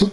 You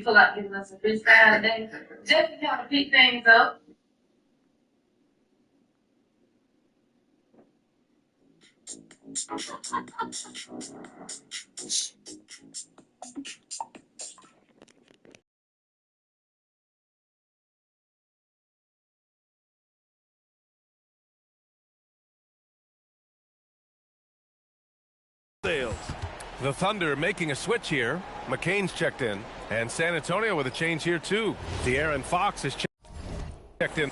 feel like giving us a freestyle today? Just to kind of pick things up. The Thunder making a switch here. McCain's checked in. And San Antonio with a change here, too. De'Aaron Fox is checked in.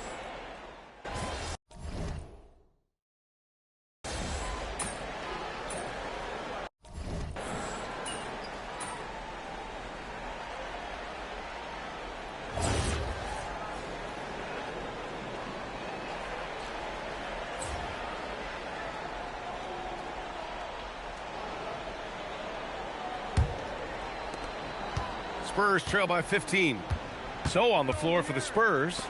Spurs trail by 15. So on the floor for the Spurs.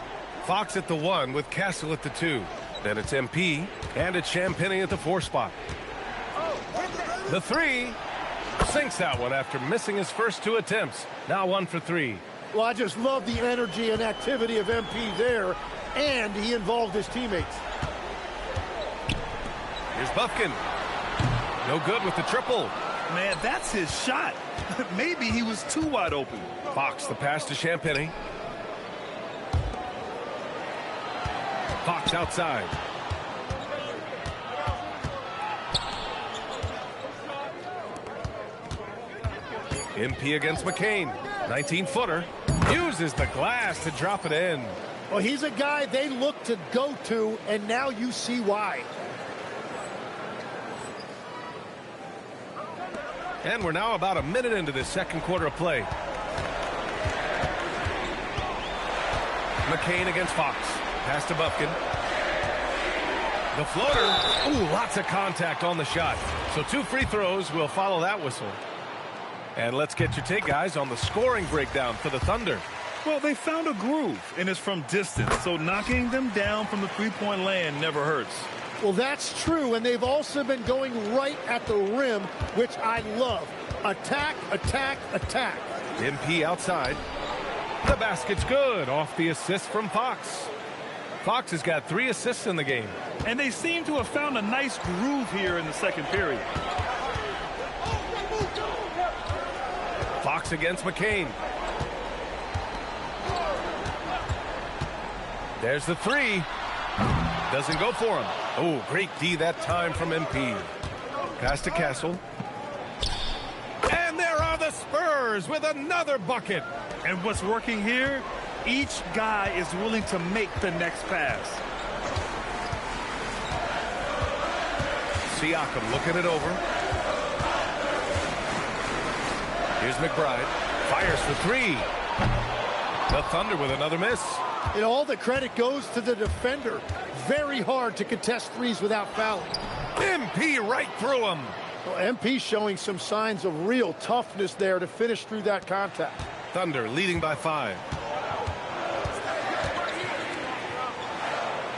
Fox at the 1 with Castle at the 2. Then it's MP and it's Champagnie at the 4 spot. The 3 sinks that one after missing his first 2 attempts. Now 1 for 3. Well, I just love the energy and activity of MP there, and he involved his teammates. Here's Buffkin. No good with the triple. Man, that's his shot. Maybe he was too wide open. Fox the pass to Champagnie. Fox outside. MP against McCain. 19-footer. Uses the glass to drop it in. Well, he's a guy they look to go to, and now you see why. And we're now about a minute into this second quarter of play. McCain against Fox. Pass to Buffkin. The floater. Ooh, lots of contact on the shot. So 2 free throws will follow that whistle. And let's get your take, guys, on the scoring breakdown for the Thunder. Well, they found a groove, and it's from distance. So knocking them down from the three-point land never hurts. Well, that's true, and they've also been going right at the rim, which I love. Attack, attack, attack. MP outside. The basket's good off the assist from Fox. Fox has got 3 assists in the game. And they seem to have found a nice groove here in the second period. Fox against McCain. There's the 3. Doesn't go for him. Oh, great D that time from MP. Pass to Castle. And there are the Spurs with another bucket. And what's working here? Each guy is willing to make the next pass. Siakam looking it over. Here's McBride. Fires for 3. The Thunder with another miss. And all the credit goes to the defender. Very hard to contest threes without fouling. MP right through him. Well, MP showing some signs of real toughness there to finish through that contact. Thunder leading by 5.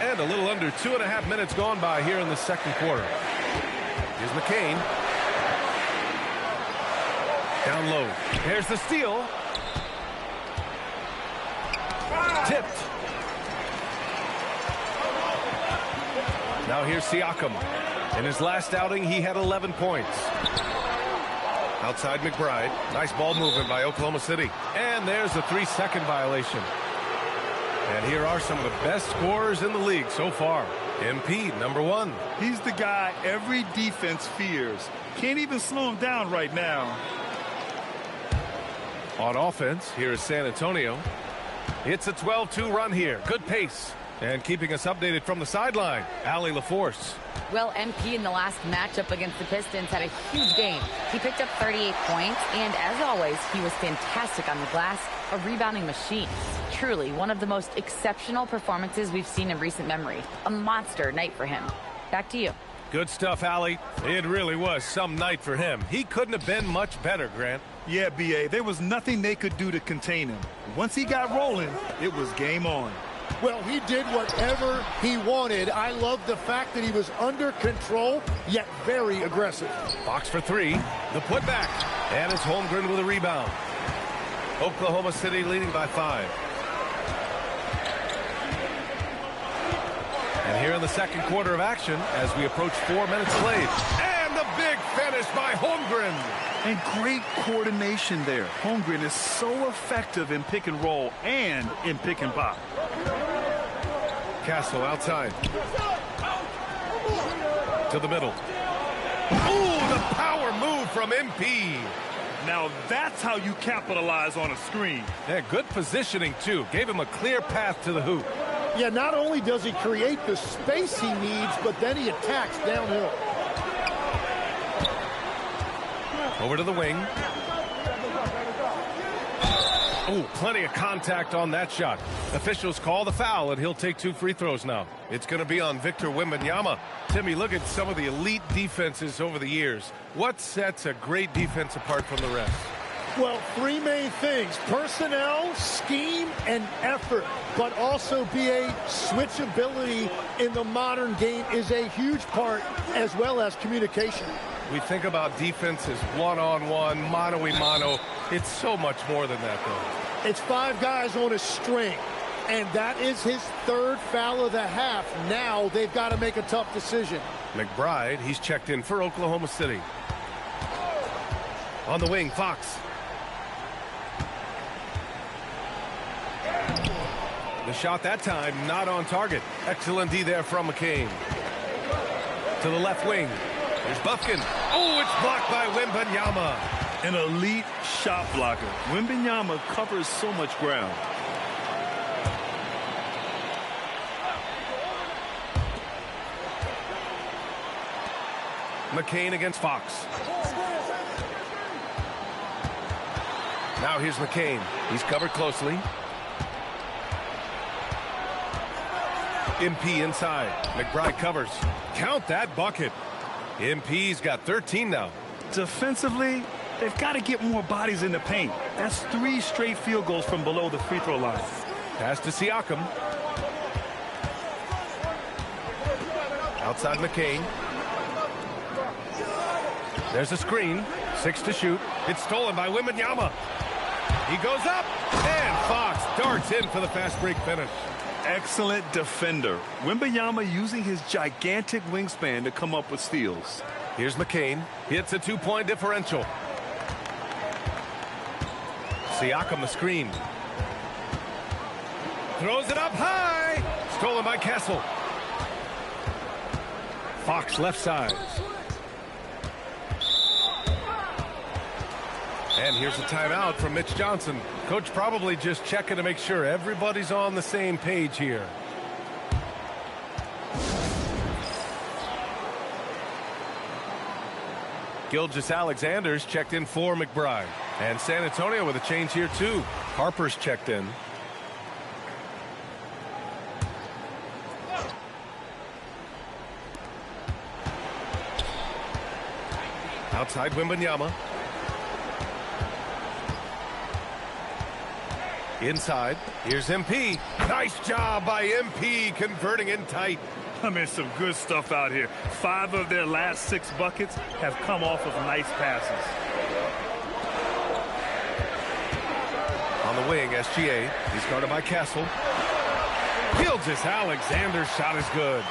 And a little under 2.5 minutes gone by here in the second quarter. Here's McCain. Down low. Here's the steal. Tipped. Now here's Siakam. In his last outing, he had 11 points. Outside McBride. Nice ball movement by Oklahoma City. And there's a 3-second violation. And here are some of the best scorers in the league so far. MP, number 1. He's the guy every defense fears. Can't even slow him down right now. On offense, here is San Antonio. It's a 12-2 run here. Good pace. And keeping us updated from the sideline, Allie LaForce. Well, MP in the last matchup against the Pistons had a huge game. He picked up 38 points, and as always, he was fantastic on the glass, a rebounding machine. Truly, one of the most exceptional performances we've seen in recent memory. A monster night for him. Back to you. Good stuff, Allie. It really was some night for him. He couldn't have been much better, Grant. Yeah, B.A., there was nothing they could do to contain him. Once he got rolling, it was game on. Well, he did whatever he wanted. I love the fact that he was under control, yet very aggressive. Fox for 3. The putback. And it's Holmgren with a rebound. Oklahoma City leading by 5. And here in the second quarter of action, as we approach 4 minutes played. And the big finish by Holmgren. And great coordination there. Holmgren is so effective in pick and roll and in pick and pop. Castle outside. To the middle. Ooh, the power move from MP. Now that's how you capitalize on a screen. Yeah, good positioning, too. Gave him a clear path to the hoop. Yeah, not only does he create the space he needs, but then he attacks downhill. Over to the wing. Oh, plenty of contact on that shot. Officials call the foul, and he'll take 2 free throws now. It's going to be on Victor Wembanyama. Timmy, look at some of the elite defenses over the years. What sets a great defense apart from the rest? Well, 3 main things: personnel, scheme, and effort. But also BA switchability in the modern game is a huge part, as well as communication. We think about defense as one-on-one, mano-a-mano. It's so much more than that, though. It's 5 guys on a string, and that is his 3rd foul of the half. Now they've got to make a tough decision. McBride, he's checked in for Oklahoma City. On the wing, Fox. The shot that time not on target. Excellent D there from McCain. To the left wing. Here's Buffkin. Oh, it's blocked by Wembanyama. An elite shot blocker. Wembanyama covers so much ground. McCain against Fox. Now here's McCain. He's covered closely. MP inside. McBride covers. Count that bucket. MP's got 13 now. Defensively, they've got to get more bodies in the paint. That's 3 straight field goals from below the free throw line. Pass to Siakam. Outside McCain. There's a screen. 6 to shoot. It's stolen by Wembanyama. He goes up. And Fox darts in for the fast break finish. Excellent defender. Wembanyama using his gigantic wingspan to come up with steals. Here's McCain. Hits a 2-point differential. Siakam the screen. Throws it up high. Stolen by Castle. Fox left side. And here's a timeout from Mitch Johnson. Coach probably just checking to make sure everybody's on the same page here. Gilgeous-Alexander's checked in for McBride. And San Antonio with a change here too. Harper's checked in. Outside Wembanyama. Inside. Here's MP. Nice job by MP converting in tight. I mean, some good stuff out here. 5 of their last 6 buckets have come off of nice passes. On the wing, SGA. He's guarded by Castle. Gilgeous Alexander's shot is good.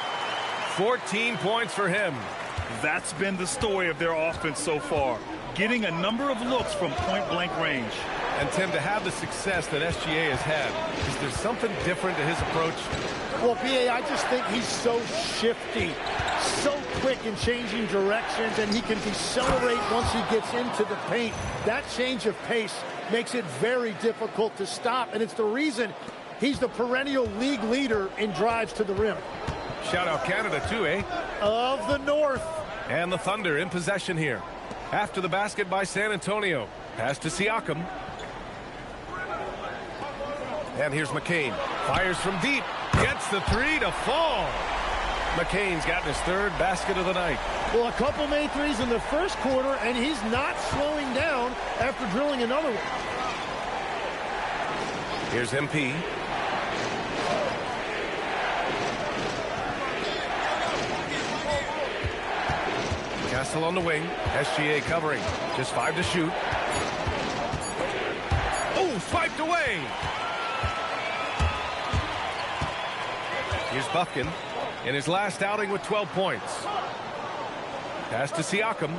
14 points for him. That's been the story of their offense so far. Getting a number of looks from point-blank range. And, Tim, to have the success that SGA has had, is there something different to his approach? Well, B.A., I just think he's so shifty, so quick in changing directions, and he can decelerate once he gets into the paint. That change of pace makes it very difficult to stop, and it's the reason he's the perennial league leader in drives to the rim. Shout out Canada, too, eh? Of the North. And the Thunder in possession here. After the basket by San Antonio. Pass to Siakam. And here's McCain. Fires from deep. Gets the 3 to fall. McCain's gotten his 3rd basket of the night. Well, a couple made threes in the first quarter, and he's not slowing down after drilling another one. Here's MP. Castle on the wing. SGA covering. Just 5 to shoot. Oh, swiped away. Here's Buffkin in his last outing with 12 points. Pass to Siakam.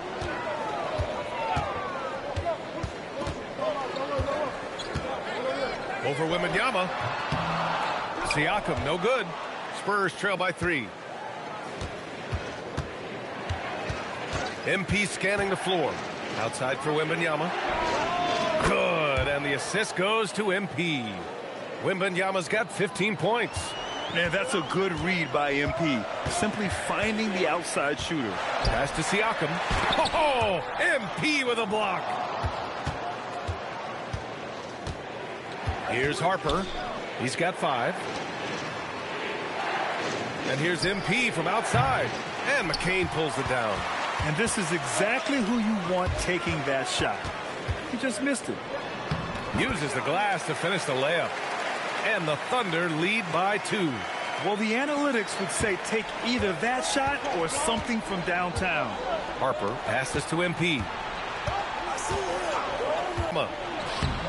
Over Wembanyama. Siakam, no good. Spurs trail by 3. MP scanning the floor. Outside for Wembanyama. Good, and the assist goes to MP. Wembanyama's got 15 points. Man, that's a good read by MP. Simply finding the outside shooter. Pass to Siakam. Oh, MP with a block. Here's Harper. He's got 5. And here's MP from outside. And McCain pulls it down. And this is exactly who you want taking that shot. He just missed it. Uses the glass to finish the layup. And the Thunder lead by 2. Well, the analytics would say take either that shot or something from downtown. Harper passes to MP.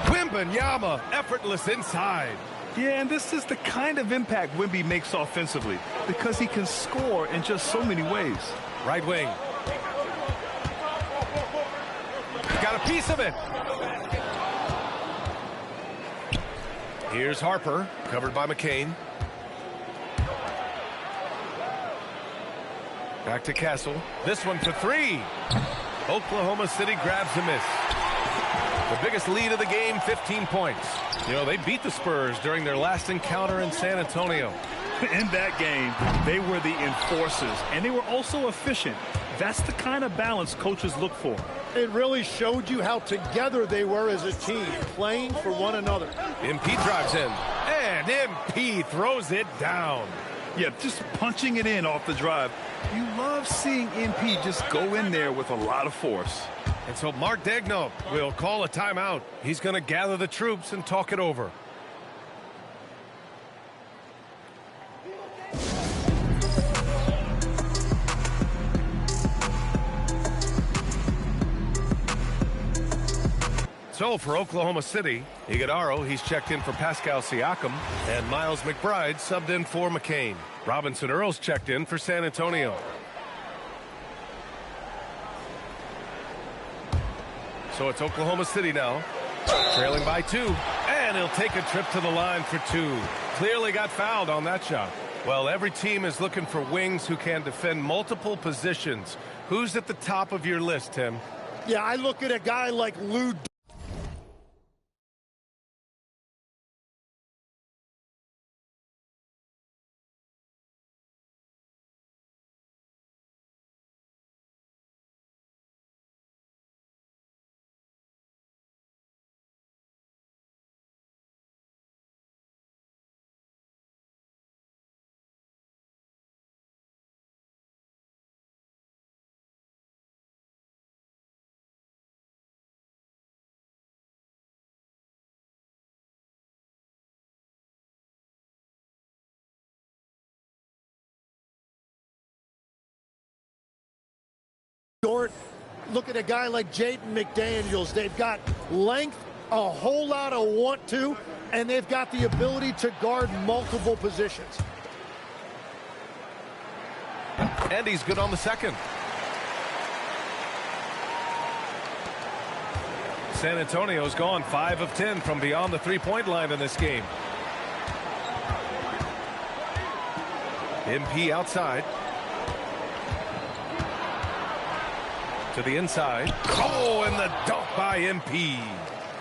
Wembanyama, effortless inside. Yeah, and this is the kind of impact Wemby makes offensively because he can score in just so many ways. Right wing. Got a piece of it. Here's Harper, covered by McCain. Back to Castle. This one for 3. Oklahoma City grabs a miss. The biggest lead of the game, 15 points. You know, they beat the Spurs during their last encounter in San Antonio. In that game, they were the enforcers, and they were also efficient. That's the kind of balance coaches look for. It really showed you how together they were as a team, playing for one another. MP drives in, and MP throws it down. Yeah, just punching it in off the drive. You love seeing MP just go in there with a lot of force. And so Mark Daigneault will call a timeout. He's going to gather the troops and talk it over. So for Oklahoma City, Iguodaro, he's checked in for Pascal Siakam, and Miles McBride subbed in for McCain. Robinson Earls checked in for San Antonio. So it's Oklahoma City now, trailing by 2, and he'll take a trip to the line for 2. Clearly got fouled on that shot. Well, every team is looking for wings who can defend multiple positions. Who's at the top of your list, Tim? Yeah, I look at a guy like Lou short. Look at a guy like Jaden McDaniels. They've got length, a whole lot of want to, and they've got the ability to guard multiple positions. And he's good on the second. San Antonio's gone 5 of 10 from beyond the three-point line in this game. MP outside. To the inside. Oh, and the dunk by MP.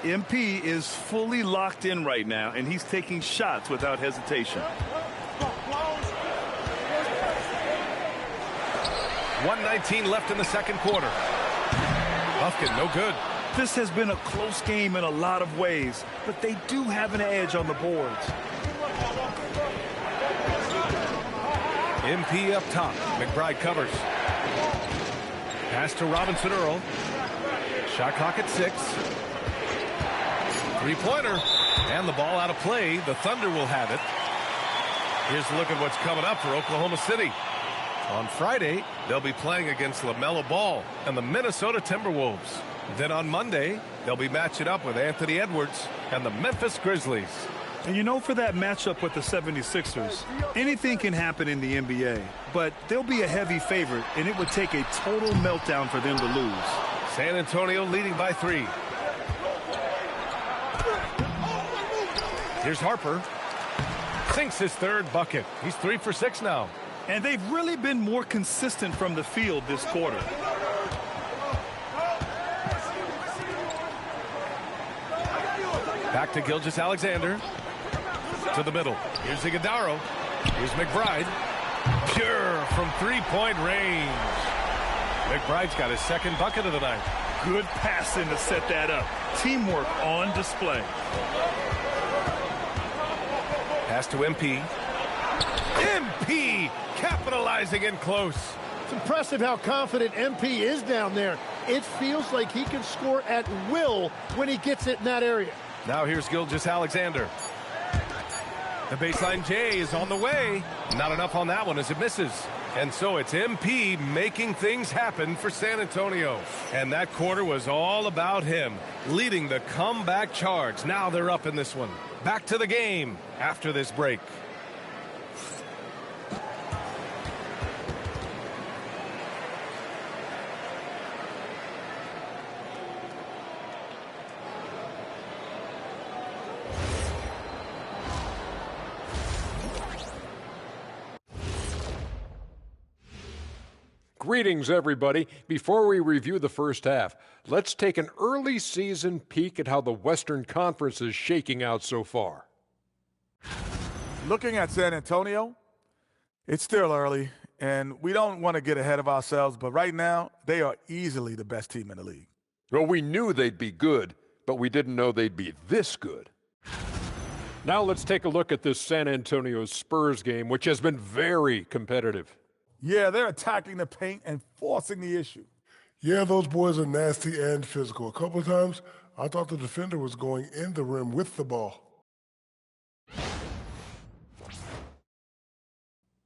MP is fully locked in right now, and he's taking shots without hesitation. 1:19 left in the second quarter. Buffkin, no good. This has been a close game in a lot of ways, but they do have an edge on the boards. MP up top. McBride covers. Pass to Robinson Earl. Shot clock at 6. Three-pointer. And the ball out of play. The Thunder will have it. Here's a look at what's coming up for Oklahoma City. On Friday, they'll be playing against LaMelo Ball and the Minnesota Timberwolves. Then on Monday, they'll be matching up with Anthony Edwards and the Memphis Grizzlies. And you know, for that matchup with the 76ers, anything can happen in the NBA, but they'll be a heavy favorite, and it would take a total meltdown for them to lose. San Antonio leading by 3. Here's Harper. Sinks his third bucket. He's 3 for 6 now. And they've really been more consistent from the field this quarter. Back to Gilgeous-Alexander. To the middle. Here's Iguodala. Here's McBride. Pure from three-point range. McBride's got his second bucket of the night. Good passing to set that up. Teamwork on display. Pass to MP. MP capitalizing in close. It's impressive how confident MP is down there. It feels like he can score at will when he gets it in that area. Now here's Gilgeous-Alexander. The baseline J is on the way. Not enough on that one as it misses. And so it's MP making things happen for San Antonio. And that quarter was all about him, leading the comeback charge. Now they're up in this one. Back to the game after this break. Greetings, everybody. Before we review the first half, let's take an early season peek at how the Western Conference is shaking out so far. Looking at San Antonio, it's still early, and we don't want to get ahead of ourselves, but right now, they are easily the best team in the league. Well, we knew they'd be good, but we didn't know they'd be this good. Now let's take a look at this San Antonio Spurs game, which has been very competitive. Yeah, they're attacking the paint and forcing the issue. Yeah, those boys are nasty and physical. A couple of times, I thought the defender was going in the rim with the ball.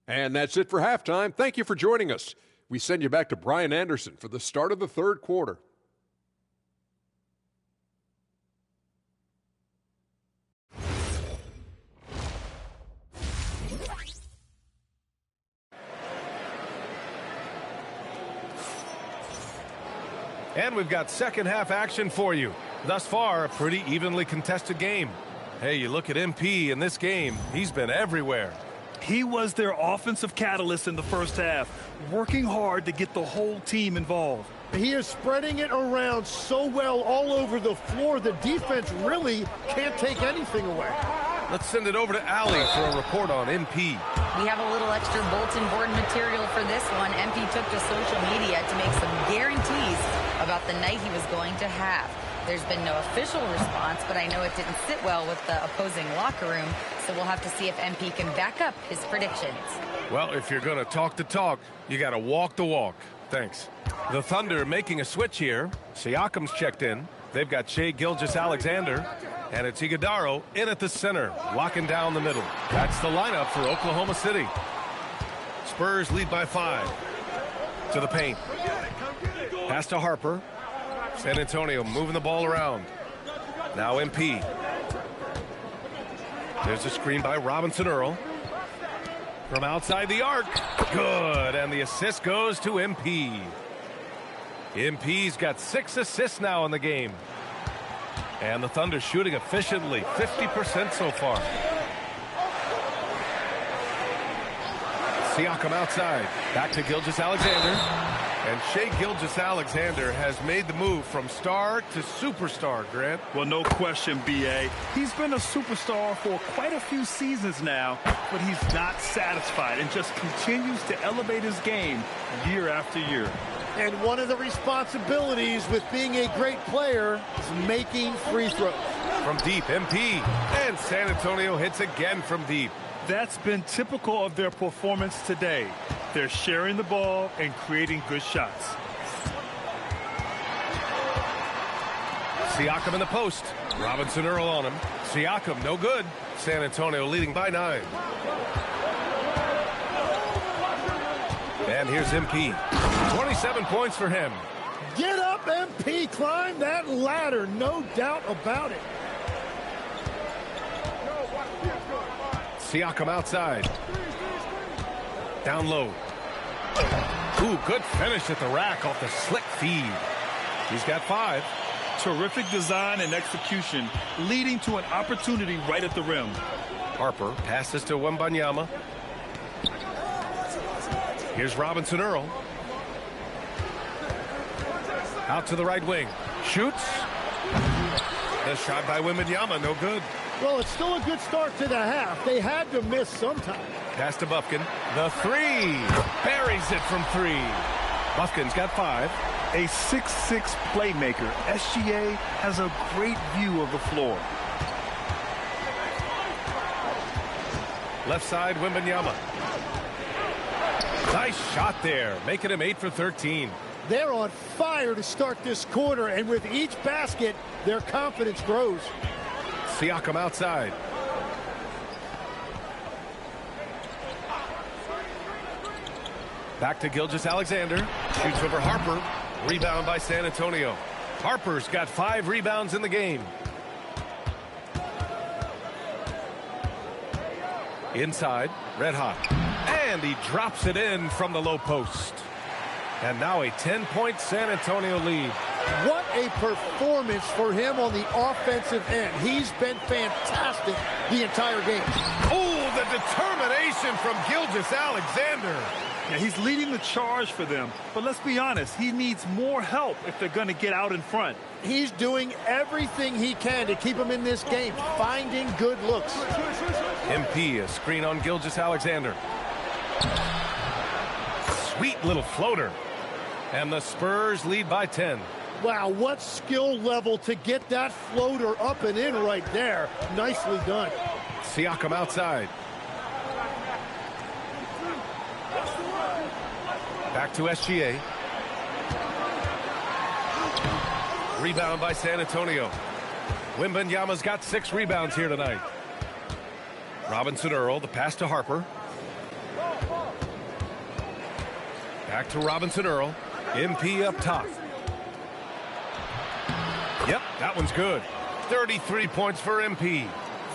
And that's it for halftime. Thank you for joining us. We send you back to Brian Anderson for the start of the third quarter. And we've got second half action for you. Thus far, a pretty evenly contested game. Hey, you look at MP in this game, he's been everywhere. He was their offensive catalyst in the first half, working hard to get the whole team involved. He is spreading it around so well all over the floor. The defense really can't take anything away. Let's send it over to Allie for a report on MP. We have a little extra bulletin board material for this one. MP took to social media to make some guarantees about the night he was going to have. There's been no official response, but I know it didn't sit well with the opposing locker room, so we'll have to see if MP can back up his predictions. Well, if you're going to talk the talk, you got to walk the walk. Thanks. The Thunder making a switch here. Siakam's checked in. They've got Shai Gilgeous-Alexander, and it's Iguodala in at the center, locking down the middle. That's the lineup for Oklahoma City. Spurs lead by 5. To the paint. Pass to Harper. San Antonio moving the ball around. Now MP. There's a screen by Robinson Earl. From outside the arc. Good. And the assist goes to MP. MP's got 6 assists now in the game. And the Thunder shooting efficiently. 50% so far. Siakam outside. Back to Gilgeous-Alexander. And Shai Gilgeous-Alexander has made the move from star to superstar, Grant. Well, no question, B.A. He's been a superstar for quite a few seasons now, but he's not satisfied and just continues to elevate his game year after year. And one of the responsibilities with being a great player is making free throws. From deep, MP. And San Antonio hits again from deep. That's been typical of their performance today. They're sharing the ball and creating good shots. Siakam in the post. Robinson Earl on him. Siakam, no good. San Antonio leading by 9. And here's MP. 27 points for him. Get up, MP. Climb that ladder. No doubt about it. Siakam outside. Down low. Ooh, good finish at the rack off the slick feed. He's got 5. Terrific design and execution, leading to an opportunity right at the rim. Harper passes to Wembanyama. Here's Robinson Earl. Out to the right wing. Shoots. The shot by Wembanyama, no good. Well, it's still a good start to the half. They had to miss sometime. Pass to Bufkin. The 3. Buries it from 3. Bufkin's got 5. A 6'6 playmaker. SGA has a great view of the floor. Left side, Wembanyama. Nice shot there, making him 8 for 13. They're on fire to start this quarter, and with each basket, their confidence grows. Siakam outside. Back to Gilgeous-Alexander. Shoots over Harper. Rebound by San Antonio. Harper's got 5 rebounds in the game. Inside, red hot. And he drops it in from the low post. And now a 10-point San Antonio lead. What a performance for him on the offensive end. He's been fantastic the entire game. Oh, the determination from Gilgeous-Alexander. Yeah, he's leading the charge for them. But let's be honest, he needs more help if they're going to get out in front. He's doing everything he can to keep him in this game, finding good looks. MP, a screen on Gilgeous-Alexander. Sweet little floater. And the Spurs lead by 10. Wow, what skill level to get that floater up and in right there. Nicely done. Siakam outside. Back to SGA. Rebound by San Antonio. Wembanyama's got 6 rebounds here tonight. Robinson Earl, the pass to Harper. Back to Robinson Earl. MP up top. Yep, that one's good. 33 points for MP.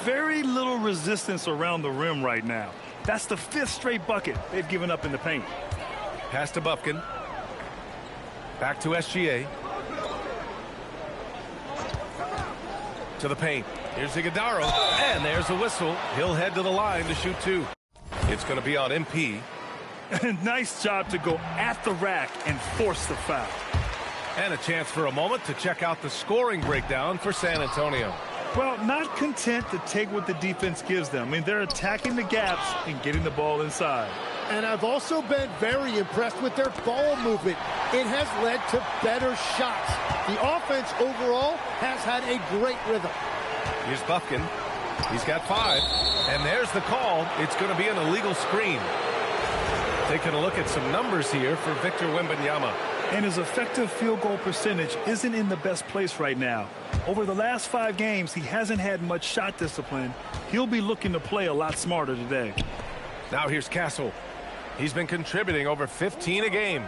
Very little resistance around the rim right now. That's the 5th straight bucket they've given up in the paint. Pass to Bufkin. Back to SGA. To the paint. Here's Iguodala. And there's the whistle. He'll head to the line to shoot 2. It's going to be on MP. Nice job to go at the rack and force the foul. And a chance for a moment to check out the scoring breakdown for San Antonio. Well, not content to take what the defense gives them. I mean, they're attacking the gaps and getting the ball inside. And I've also been very impressed with their ball movement. It has led to better shots. The offense overall has had a great rhythm. Here's Bufkin. He's got 5. And there's the call. It's going to be an illegal screen. Taking a look at some numbers here for Victor Wembanyama. And his effective field goal percentage isn't in the best place right now. Over the last 5 games, he hasn't had much shot discipline. He'll be looking to play a lot smarter today. Now here's Castle. He's been contributing over 15 a game.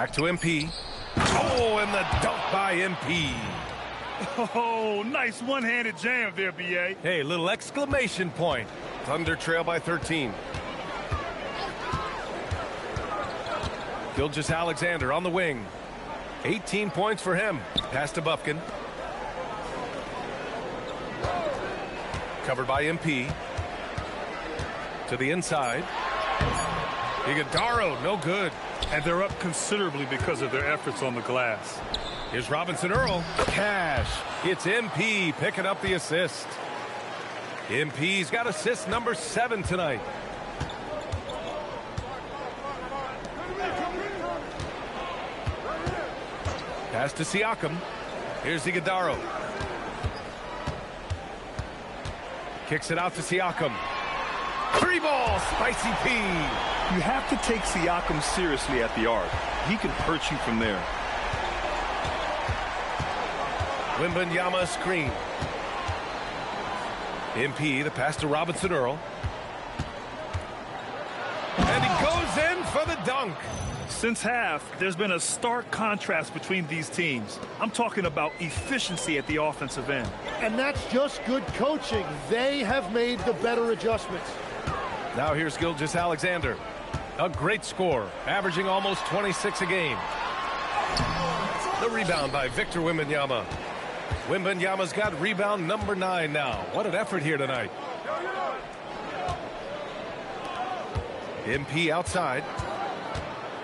Back to MP. Oh, and the dunk by MP. Oh, nice one-handed jam there, B.A. Hey, little exclamation point. Thunder trail by 13. Gilgeous-Alexander on the wing. 18 points for him. Pass to Bufkin. Covered by MP. To the inside. Iguodaro, no good. And they're up considerably because of their efforts on the glass. Here's Robinson Earl. Cash. It's MP picking up the assist. MP's got assist number 7 tonight. Pass to Siakam. Here's Iguodaro. Kicks it out to Siakam. 3 ball, Spicy P. You have to take Siakam seriously at the arc. He can hurt you from there. Wembanyama screen. MP, the pass to Robinson Earl. And he goes in for the dunk. Since half, there's been a stark contrast between these teams. I'm talking about efficiency at the offensive end. And that's just good coaching. They have made the better adjustments. Now here's Gilgeous-Alexander. A great scorer, averaging almost 26 a game. The rebound by Victor Wembanyama. Wembanyama's got rebound number 9 now. What an effort here tonight. MP outside.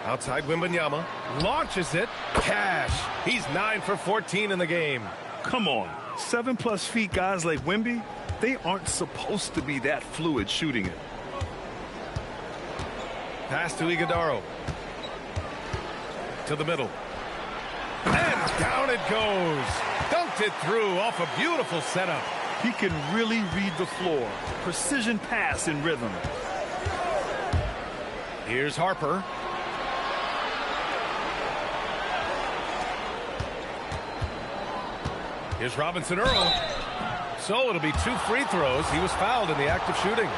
Outside Wembanyama. Launches it. Cash. He's 9 for 14 in the game. Come on. 7+ feet guys like Wemby, they aren't supposed to be that fluid shooting it. Pass to Iguodaro. To the middle. And down it goes. Dunked it through off a beautiful setup. He can really read the floor. Precision pass in rhythm. Here's Harper. Here's Robinson Earl. So it'll be 2 free throws. He was fouled in the act of shooting.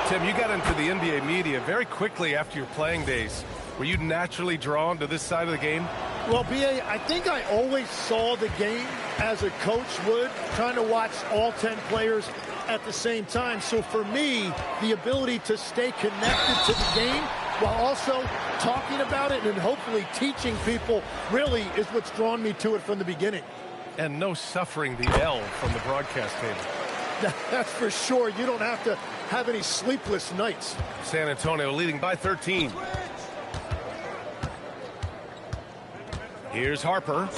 Tim, you got into the NBA media very quickly after your playing days. Were you naturally drawn to this side of the game? Well, B.A., I think I always saw the game as a coach would, trying to watch all 10 players at the same time. So for me, the ability to stay connected to the game while also talking about it and hopefully teaching people really is what's drawn me to it from the beginning. And no suffering the L from the broadcast table. That's for sure. You don't have to have any sleepless nights. San Antonio leading by 13. Here's Harper.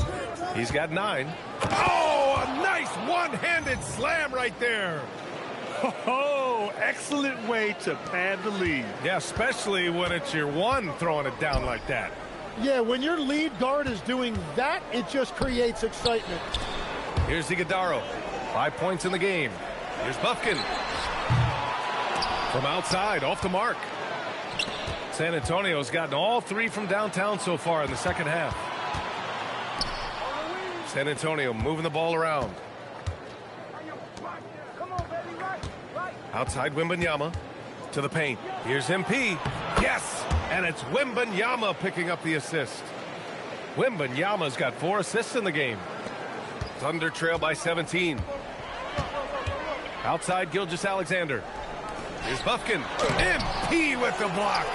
He's got 9. Oh, a nice one-handed slam right there. Oh, excellent way to pad the lead. Yeah, especially when it's your one throwing it down like that. Yeah, when your lead guard is doing that, it just creates excitement. Here's Iguodaro. 5 points in the game. Here's Bufkin. From outside, off the mark. San Antonio's gotten all 3 from downtown so far in the second half. San Antonio moving the ball around. Outside Wembanyama to the paint. Here's MP. Yes! And it's Wembanyama picking up the assist. Wembanyama's got 4 assists in the game. Thunder trail by 17. Outside Gilgeous-Alexander. Here's Bufkin. MP with the block.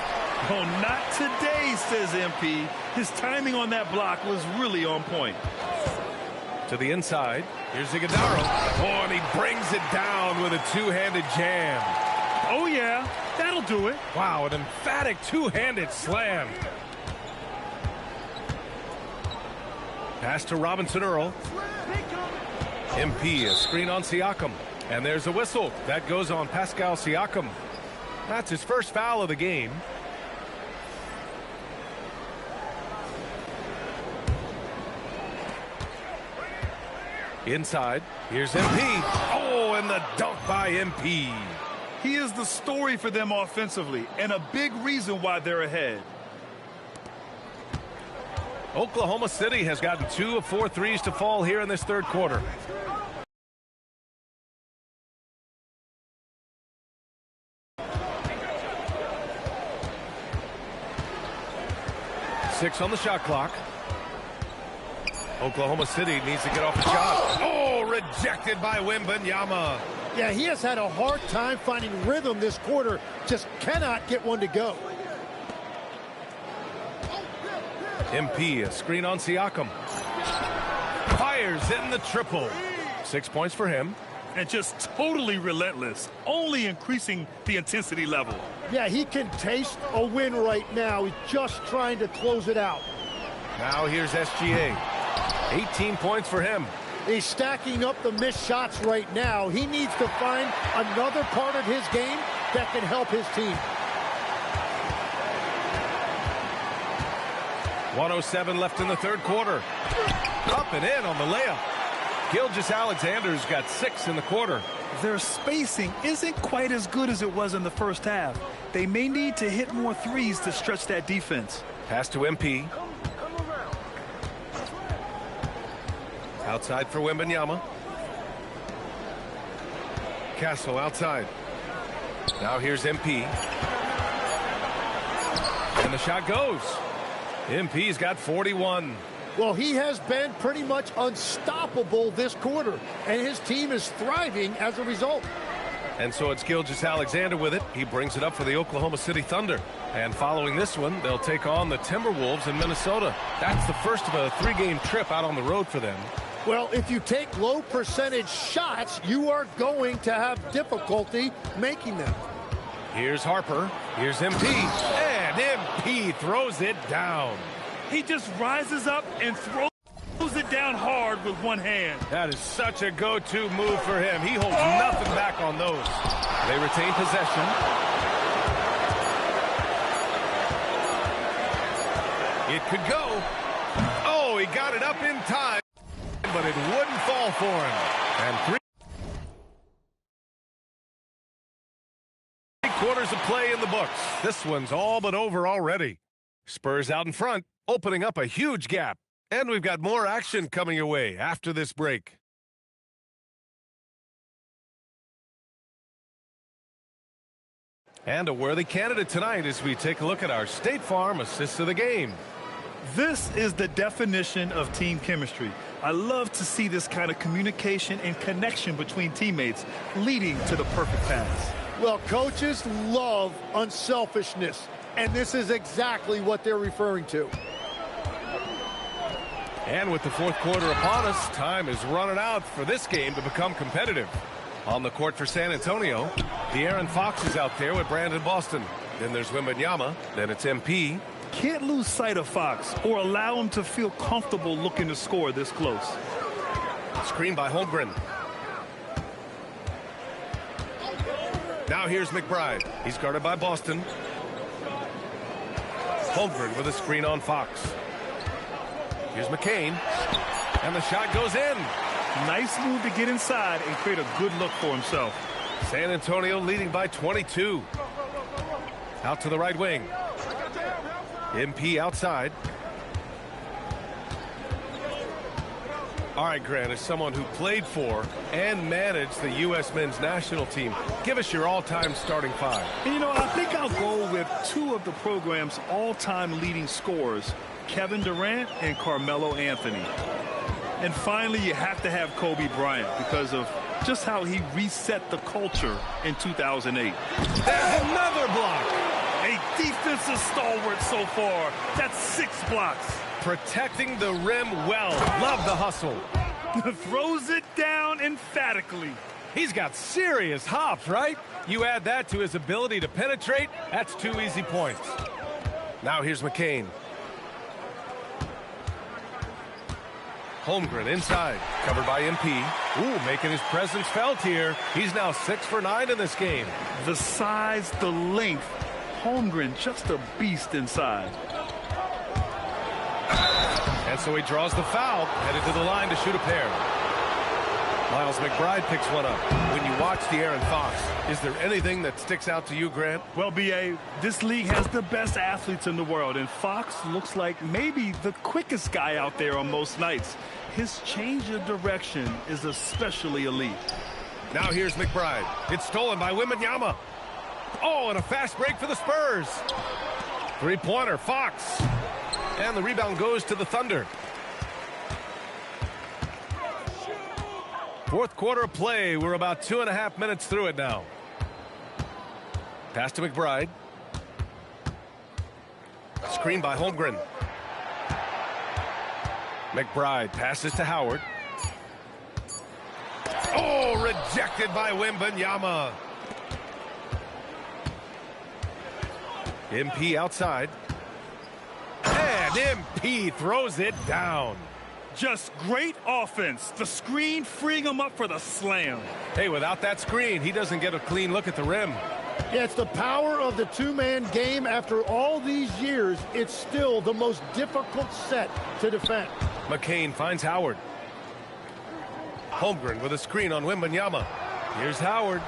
Oh, not today, says MP. His timing on that block was really on point. To the inside. Here's Iguodaro. Oh, and he brings it down with a 2-handed jam. Oh, yeah. That'll do it. Wow, an emphatic 2-handed slam. Pass to Robinson Earl. MP, a screen on Siakam. And there's a whistle. That goes on Pascal Siakam. That's his first foul of the game. Inside, here's MP. Oh, and the dunk by MP. He is the story for them offensively, and a big reason why they're ahead. Oklahoma City has gotten 2 of 4 threes to fall here in this third quarter. 2:36 on the shot clock. Oklahoma City needs to get off the shot. Oh, rejected by Wembanyama. Yeah, he has had a hard time finding rhythm this quarter. Just cannot get one to go. MP, a screen on Siakam. Fires in the triple. 6 points for him. And just totally relentless, only increasing the intensity level. Yeah, he can taste a win right now. He's just trying to close it out. Now here's SGA. 18 points for him. He's stacking up the missed shots right now. He needs to find another part of his game that can help his team. 1:07 left in the third quarter. Up and in on the layup. Gilgeous-Alexander's got 6 in the quarter. Their spacing isn't quite as good as it was in the first half. They may need to hit more threes to stretch that defense. Pass to MP. Outside for Wembanyama. Castle outside. Now here's MP. And the shot goes. MP's got 41. Well, he has been pretty much unstoppable this quarter, and his team is thriving as a result. And so it's Gilgeous-Alexander with it. He brings it up for the Oklahoma City Thunder. And following this one, they'll take on the Timberwolves in Minnesota. That's the first of a 3-game trip out on the road for them. Well, if you take low percentage shots, you are going to have difficulty making them. Here's Harper. Here's MP. And MP throws it down. He just rises up and throws it down hard with one hand. That is such a go-to move for him. He holds nothing back on those. They retain possession. It could go. Oh, he got it up in time, but it wouldn't fall for him. And 3/4 of play in the books. This one's all but over already. Spurs out in front, opening up a huge gap. And we've got more action coming your way after this break. And a worthy candidate tonight as we take a look at our State Farm Assist of the Game. This is the definition of team chemistry. I love to see this kind of communication and connection between teammates leading to the perfect pass. Well, coaches love unselfishness, and this is exactly what they're referring to. And with the fourth quarter upon us, time is running out for this game to become competitive. On the court for San Antonio, De'Aaron Fox is out there with Brandon Boston. Then there's Wembanyama. Then it's MP. Can't lose sight of Fox or allow him to feel comfortable looking to score this close. Screen by Holmgren. Now here's McBride. He's guarded by Boston. Holmgren with a screen on Fox. Here's McCain. And the shot goes in. Nice move to get inside and create a good look for himself. San Antonio leading by 22. Out to the right wing. MP outside. All right, Grant, as someone who played for and managed the U.S. men's national team, give us your all-time starting five. And, you know, I think I'll go with two of the program's all-time leading scorers, Kevin Durant and Carmelo Anthony. And finally, you have to have Kobe Bryant because of just how he reset the culture in 2008. There's another block. A defensive stalwart so far. That's 6 blocks. Protecting the rim well. Love the hustle. Throws it down emphatically. He's got serious hops, right? You add that to his ability to penetrate, that's 2 easy points. Now here's McCain. Holmgren inside, covered by MP. Ooh, making his presence felt here. He's now 6 for 9 in this game. The size, the length. Holmgren just a beast inside. And so he draws the foul, headed to the line to shoot a pair. Miles McBride picks one up. When you watch De'Aaron Fox, is there anything that sticks out to you, Grant? Well, B.A., this league has the best athletes in the world, and Fox looks like maybe the quickest guy out there on most nights. His change of direction is especially elite. Now here's McBride. It's stolen by Wembanyama. Oh, and a fast break for the Spurs. 3-pointer, Fox. And the rebound goes to the Thunder. Fourth quarter of play. We're about 2.5 minutes through it now. Pass to McBride. Screen by Holmgren. McBride passes to Howard. Oh, rejected by Wembanyama. MP outside. And MP throws it down. Just great offense. The screen freeing him up for the slam. Hey, without that screen, he doesn't get a clean look at the rim. Yeah, it's the power of the two-man game. After all these years, it's still the most difficult set to defend. McCain finds Howard. Holmgren with a screen on Wembanyama. Here's Howard.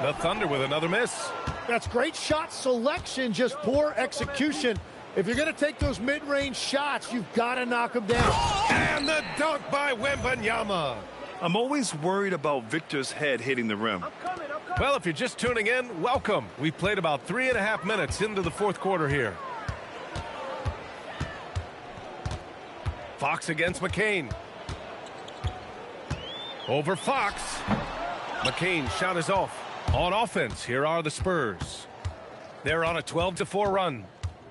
The Thunder with another miss. That's great shot selection, just poor execution. If you're going to take those mid-range shots, you've got to knock them down. And the dunk by Wembanyama. I'm always worried about Victor's head hitting the rim. Well, if you're just tuning in, welcome. We've played about 3.5 minutes into the fourth quarter here. Fox against McCain. Over Fox. McCain's shot is off. On offense, here are the Spurs. They're on a 12-4 run.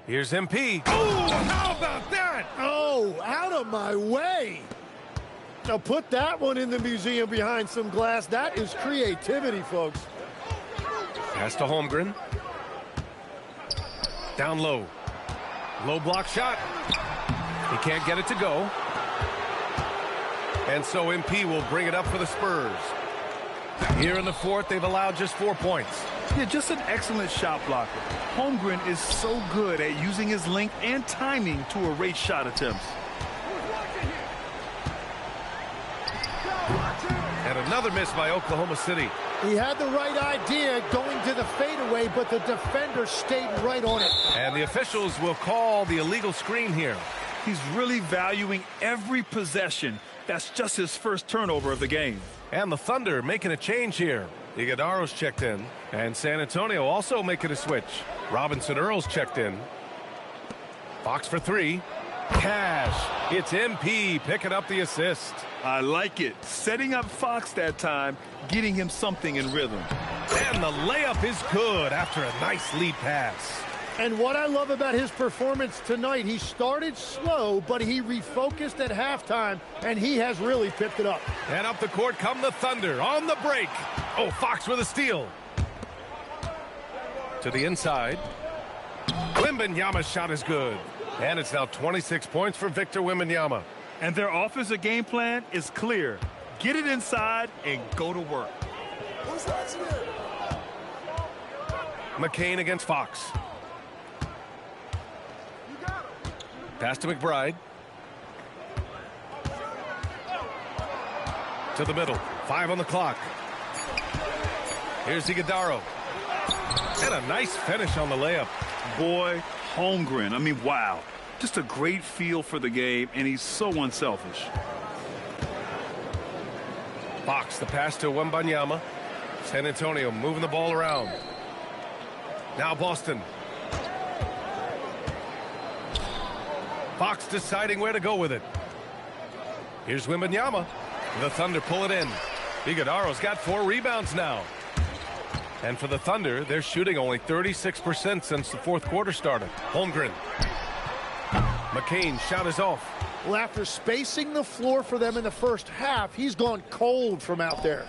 Here's MP. Oh, how about that? Oh, out of my way. Now put that one in the museum behind some glass. That is creativity, folks. Pass to Holmgren. Down low. Low block shot. He can't get it to go. And so MP will bring it up for the Spurs. Here in the fourth, they've allowed just 4 points. Yeah, just an excellent shot blocker. Holmgren is so good at using his length and timing to erase shot attempts. And another miss by Oklahoma City. He had the right idea going to the fadeaway, but the defender stayed right on it. And the officials will call the illegal screen here. He's really valuing every possession. That's just his first turnover of the game. And the Thunder making a change here. Iguodaro's checked in. And San Antonio also making a switch. Robinson Earl's checked in. Fox for three. Cash. It's MP picking up the assist. I like it. Setting up Fox that time, getting him something in rhythm. And the layup is good after a nice lead pass. And what I love about his performance tonight, he started slow, but he refocused at halftime, and he has really picked it up. And up the court come the Thunder on the break. Oh, Fox with a steal. To the inside. Wembanyama's shot is good. And it's now 26 points for Victor Wembanyama. And their offensive game plan is clear. Get it inside and go to work. McCain against Fox. Pass to McBride. To the middle. 5 on the clock. Here's Iguodaro. And a nice finish on the layup. Boy, Holmgren. I mean, wow. Just a great feel for the game, and he's so unselfish. Fox, the pass to Wembanyama. San Antonio moving the ball around. Now Boston. Fox deciding where to go with it. Here's Wembanyama. The Thunder pull it in. Iguodaro's got 4 rebounds now. And for the Thunder, they're shooting only 36% since the fourth quarter started. Holmgren. McCain's shot is off. Well, after spacing the floor for them in the first half, he's gone cold from out there.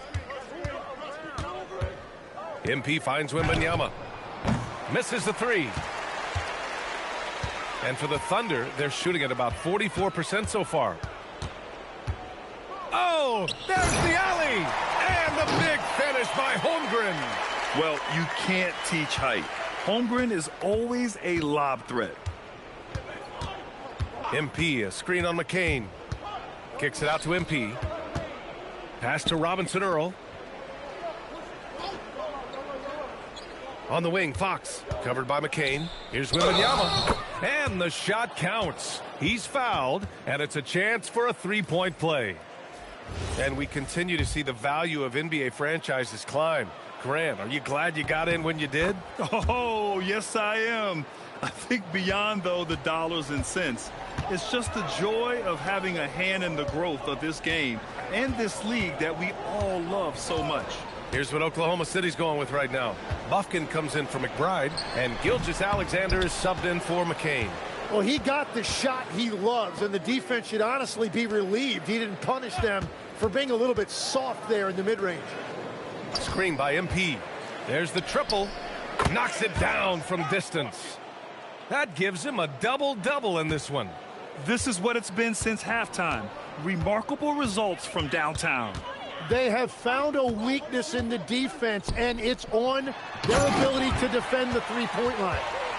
MP finds Wembanyama. Misses the 3. And for the Thunder, they're shooting at about 44% so far. Oh, there's the alley! And the big finish by Holmgren. Well, you can't teach height. Holmgren is always a lob threat. MP, a screen on McCain. Kicks it out to MP. Pass to Robinson Earl. On the wing, Fox. Covered by McCain. Here's Wembanyama. And the shot counts. He's fouled, and it's a chance for a 3-point play. And we continue to see the value of NBA franchises climb. Grant, are you glad you got in when you did? Oh, yes, I am. I think beyond, though, the dollars and cents, it's just the joy of having a hand in the growth of this game and this league that we all love so much. Here's what Oklahoma City's going with right now. Bufkin comes in for McBride, and Gilgeous-Alexander is subbed in for McCain. Well, he got the shot he loves, and the defense should honestly be relieved he didn't punish them for being a little bit soft there in the mid-range. Screen by MP. There's the triple. Knocks it down from distance. That gives him a double-double in this one. This is what it's been since halftime. Remarkable results from downtown. They have found a weakness in the defense, and it's on their ability to defend the three-point line.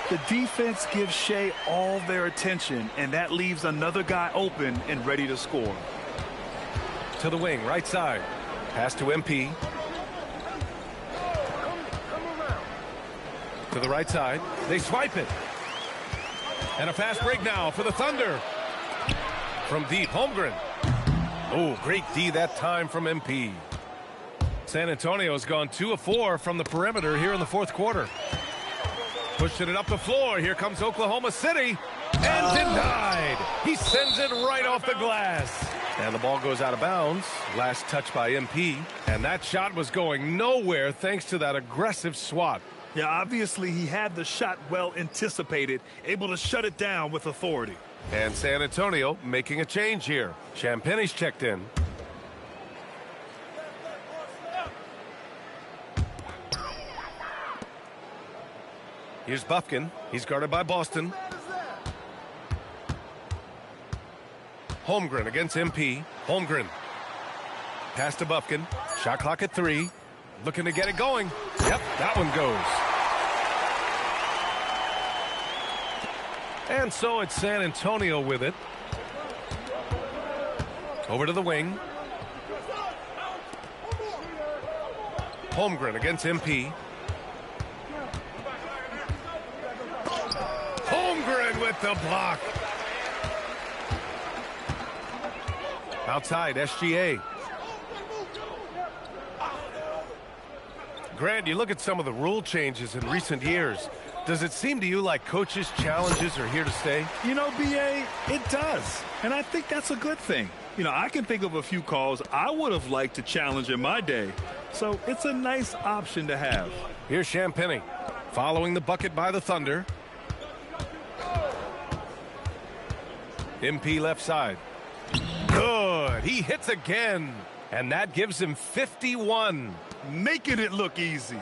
The defense gives Shea all their attention, and that leaves another guy open and ready to score. To the wing, right side. Pass to MP. To the right side. They swipe it. And a fast break now for the Thunder. From deep, Holmgren. Oh, great D that time from MP. San Antonio's gone 2 of 4 from the perimeter here in the fourth quarter. Pushing it up the floor. Here comes Oklahoma City. And denied. He sends it right off the glass. And the ball goes out of bounds. Last touch by MP. And that shot was going nowhere thanks to that aggressive swat. Yeah, obviously he had the shot well anticipated, able to shut it down with authority. And San Antonio making a change here. Champagne's checked in. Here's Bufkin. He's guarded by Boston. Holmgren against MP. Holmgren. Pass to Bufkin. Shot clock at 3. Looking to get it going. Yep, that one goes. And so it's San Antonio with it. Over to the wing. Holmgren against MP. Holmgren with the block. Outside, SGA. Grant, you look at some of the rule changes in recent years. Does it seem to you like coaches' challenges are here to stay? You know, B.A., it does. And I think that's a good thing. You know, I can think of a few calls I would have liked to challenge in my day. So it's a nice option to have. Here's Champagnie following the bucket by the Thunder. MP left side. Good. He hits again. And that gives him 51. Making it look easy.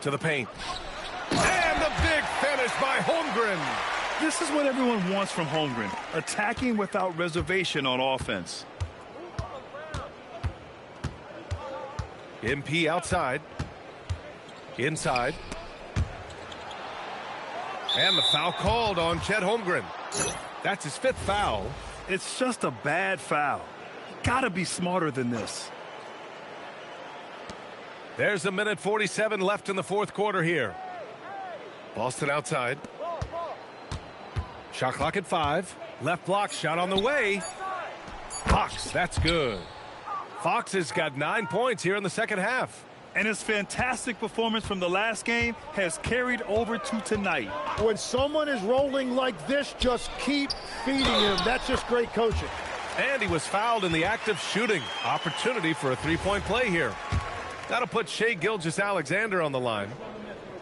To the paint. And the big finish by Holmgren. This is what everyone wants from Holmgren. Attacking without reservation on offense. MP outside. Inside. And the foul called on Chet Holmgren. That's his 5th foul. It's just a bad foul. Gotta be smarter than this. There's 1:47 left in the fourth quarter here. Boston outside. Shot clock at 5. Left block shot on the way. Fox, that's good. Fox has got 9 points here in the second half. And his fantastic performance from the last game has carried over to tonight. When someone is rolling like this, just keep feeding him. That's just great coaching. And he was fouled in the act of shooting. Opportunity for a three-point play here. That'll put Shea Gilgeous-Alexander on the line.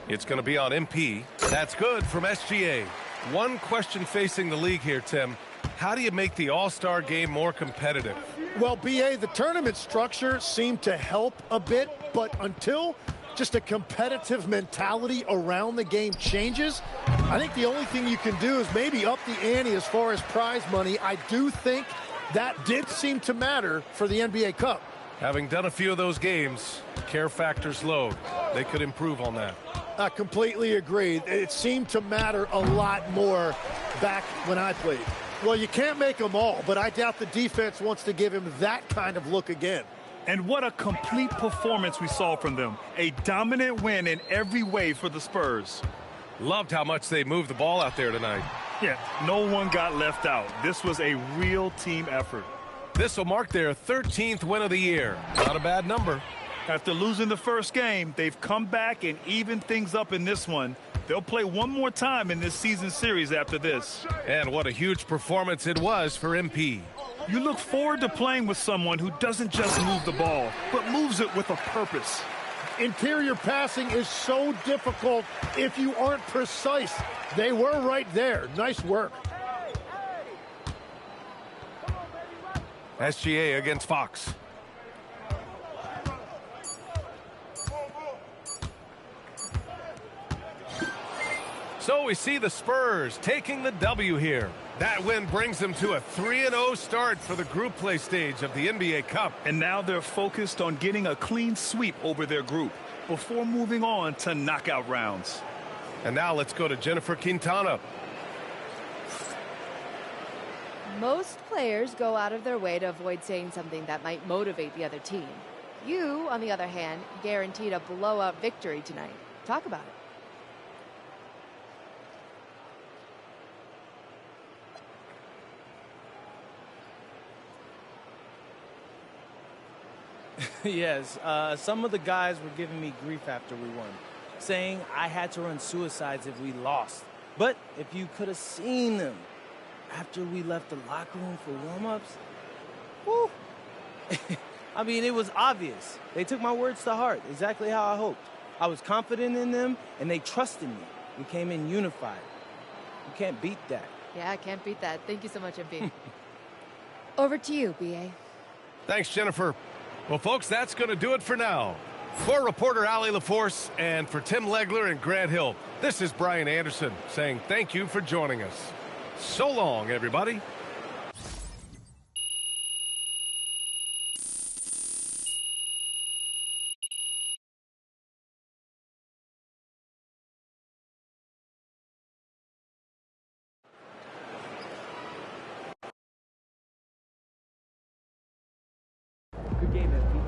It's going to be on MP. That's good from SGA. One question facing the league here, Tim. How do you make the All-Star game more competitive? Well, B.A., the tournament structure seemed to help a bit, but until just a competitive mentality around the game changes, I think the only thing you can do is maybe up the ante as far as prize money. I do think that did seem to matter for the NBA Cup. Having done a few of those games, care factor's low. They could improve on that. I completely agree. It seemed to matter a lot more back when I played. Well, you can't make them all, but I doubt the defense wants to give him that kind of look again. And what a complete performance we saw from them. A dominant win in every way for the Spurs. Loved how much they moved the ball out there tonight. Yeah, no one got left out. This was a real team effort. This will mark their 13th win of the year. Not a bad number. After losing the first game, they've come back and evened things up in this one. They'll play one more time in this season series after this. And what a huge performance it was for MP. You look forward to playing with someone who doesn't just move the ball, but moves it with a purpose. Interior passing is so difficult if you aren't precise. They were right there. Nice work. SGA against Fox. So we see the Spurs taking the W here. That win brings them to a 3-0 start for the group play stage of the NBA Cup. And now they're focused on getting a clean sweep over their group before moving on to knockout rounds. And now let's go to Jennifer Quintana. Most players go out of their way to avoid saying something that might motivate the other team. You, on the other hand, guaranteed a blowout victory tonight. Talk about it. Yes, some of the guys were giving me grief after we won, saying I had to run suicides if we lost. But if you could have seen them after we left the locker room for warm-ups, whew. I mean, it was obvious. They took my words to heart, exactly how I hoped. I was confident in them, and they trusted me. We came in unified. You can't beat that. Yeah, I can't beat that. Thank you so much, MP. Over to you, B.A. Thanks, Jennifer. Well, folks, that's going to do it for now. For reporter Allie LaForce and for Tim Legler and Grant Hill, this is Brian Anderson saying thank you for joining us. So long, everybody. Good game, MP.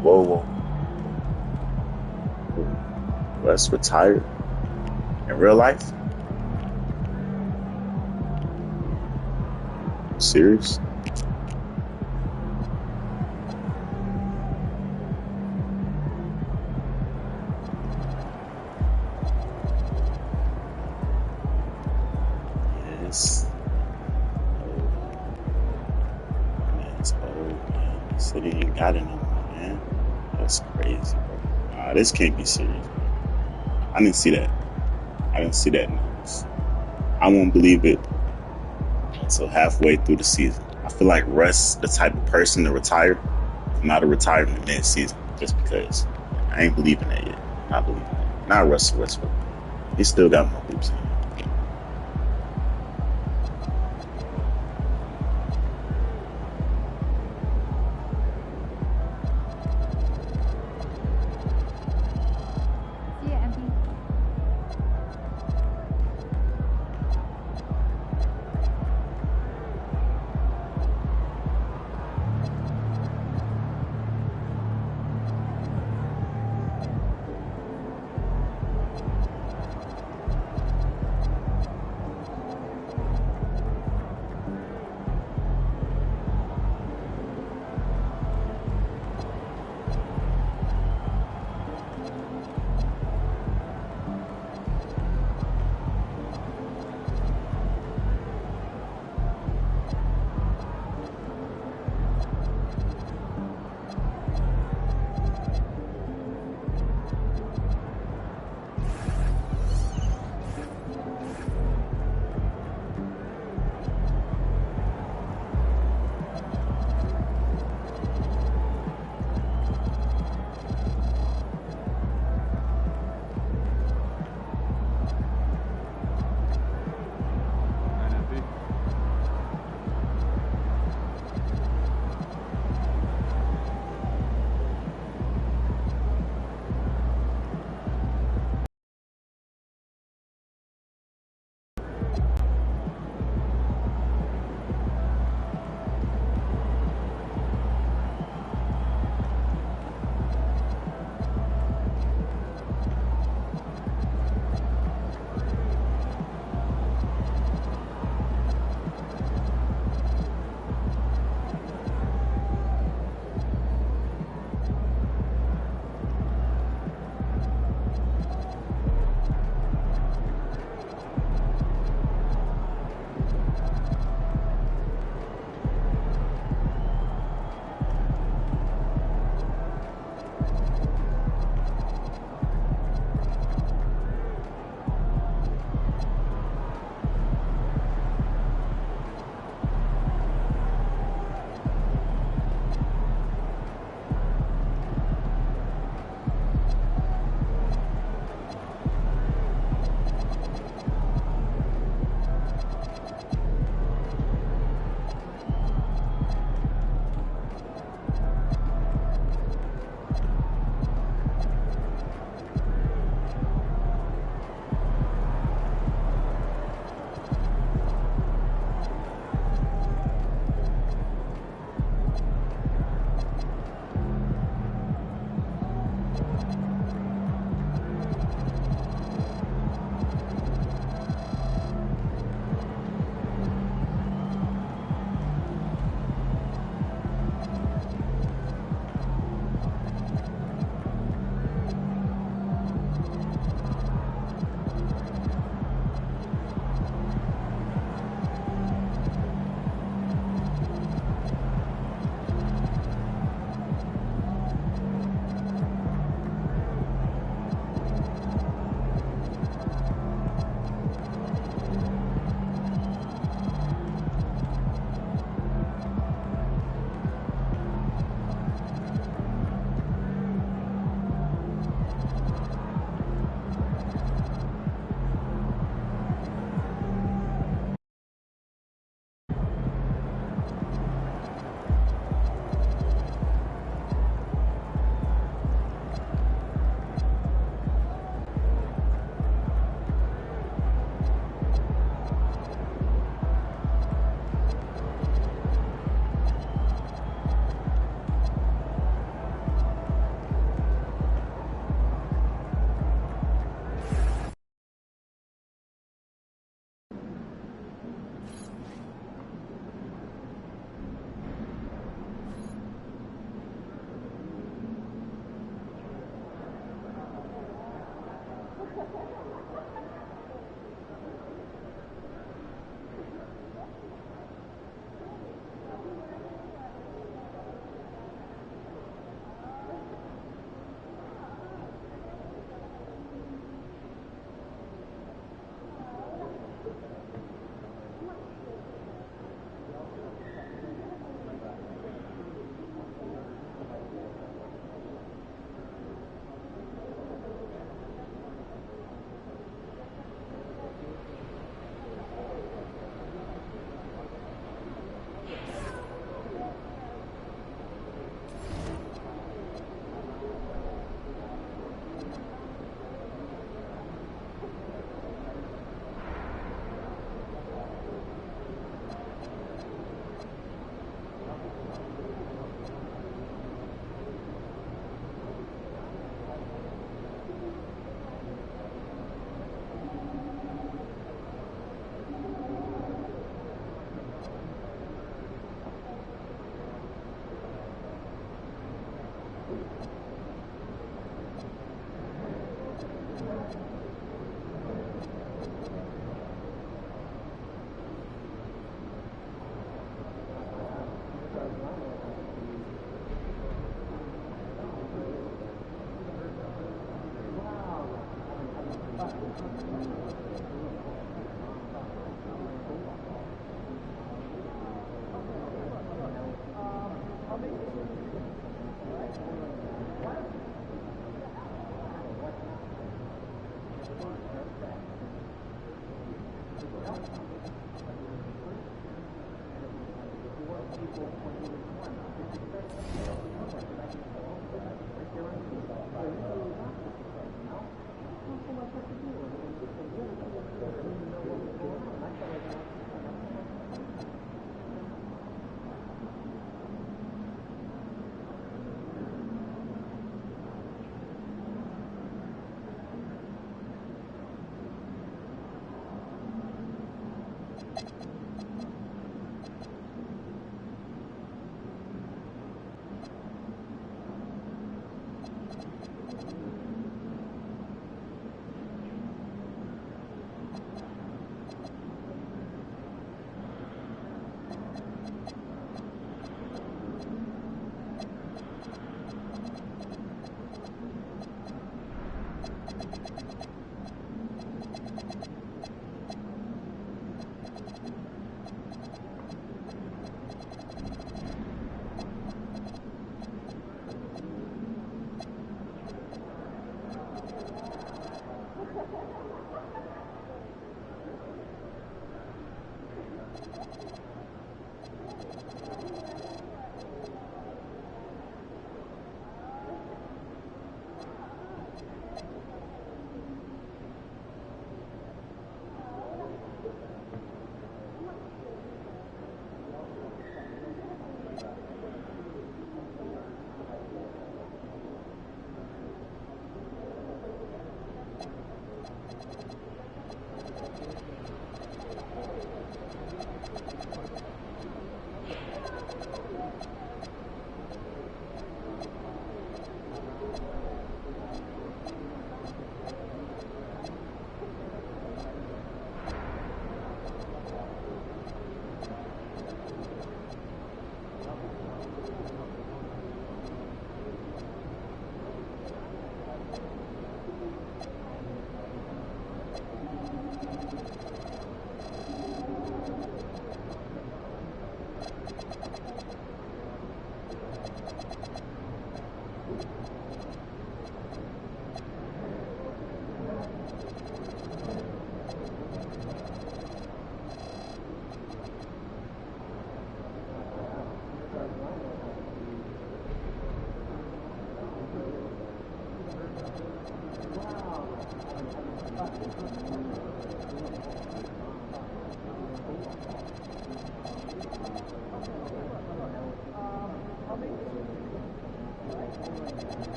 Whoa. Wes retired in real life? Serious? Yes. Oh. It's old. got it on me, man. That's crazy, bro. Nah, this can't be serious, bro. I didn't see that. I didn't see that news. I won't believe it until halfway through the season. I feel like Russ, the type of person to retire, not a retirement mid-season, just because. I ain't believing that yet. Not believing that. Not Russell Westbrook. He still got more hoops in him.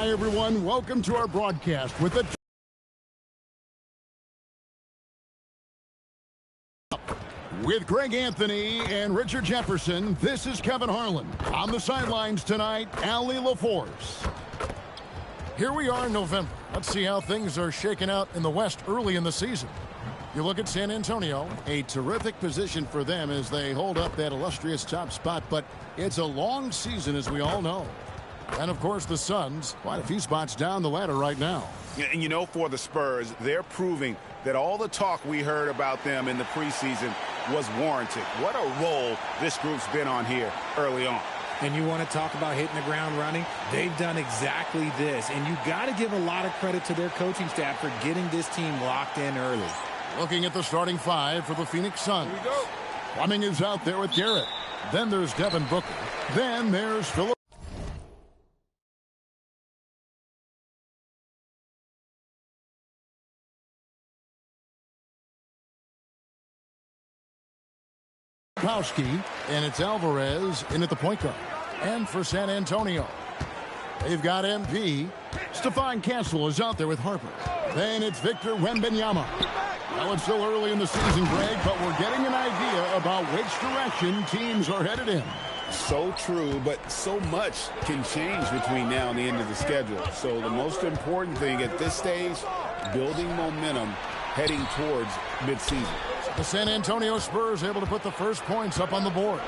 Hi, everyone. Welcome to our broadcast with the with Greg Anthony and Richard Jefferson. This is Kevin Harlan. On the sidelines tonight, Allie LaForce. Here we are in November. Let's see how things are shaking out in the West early in the season. You look at San Antonio, a terrific position for them as they hold up that illustrious top spot, but it's a long season, as we all know. And, of course, the Suns, quite a few spots down the ladder right now. And, you know, for the Spurs, they're proving that all the talk we heard about them in the preseason was warranted. What a role this group's been on here early on. And you want to talk about hitting the ground running? They've done exactly this. And you got to give a lot of credit to their coaching staff for getting this team locked in early. Looking at the starting five for the Phoenix Suns. Here we go. Fleming is out there with Garrett. Then there's Devin Booker. Then there's Philip. And it's Alvarez in at the point guard. And for San Antonio, they've got MP. Stephon Castle is out there with Harper. Then it's Victor Wembanyama. Now it's still early in the season, Greg, but we're getting an idea about which direction teams are headed in. So true, but so much can change between now and the end of the schedule. So the most important thing at this stage, building momentum heading towards midseason. The San Antonio Spurs able to put the first points up on the board.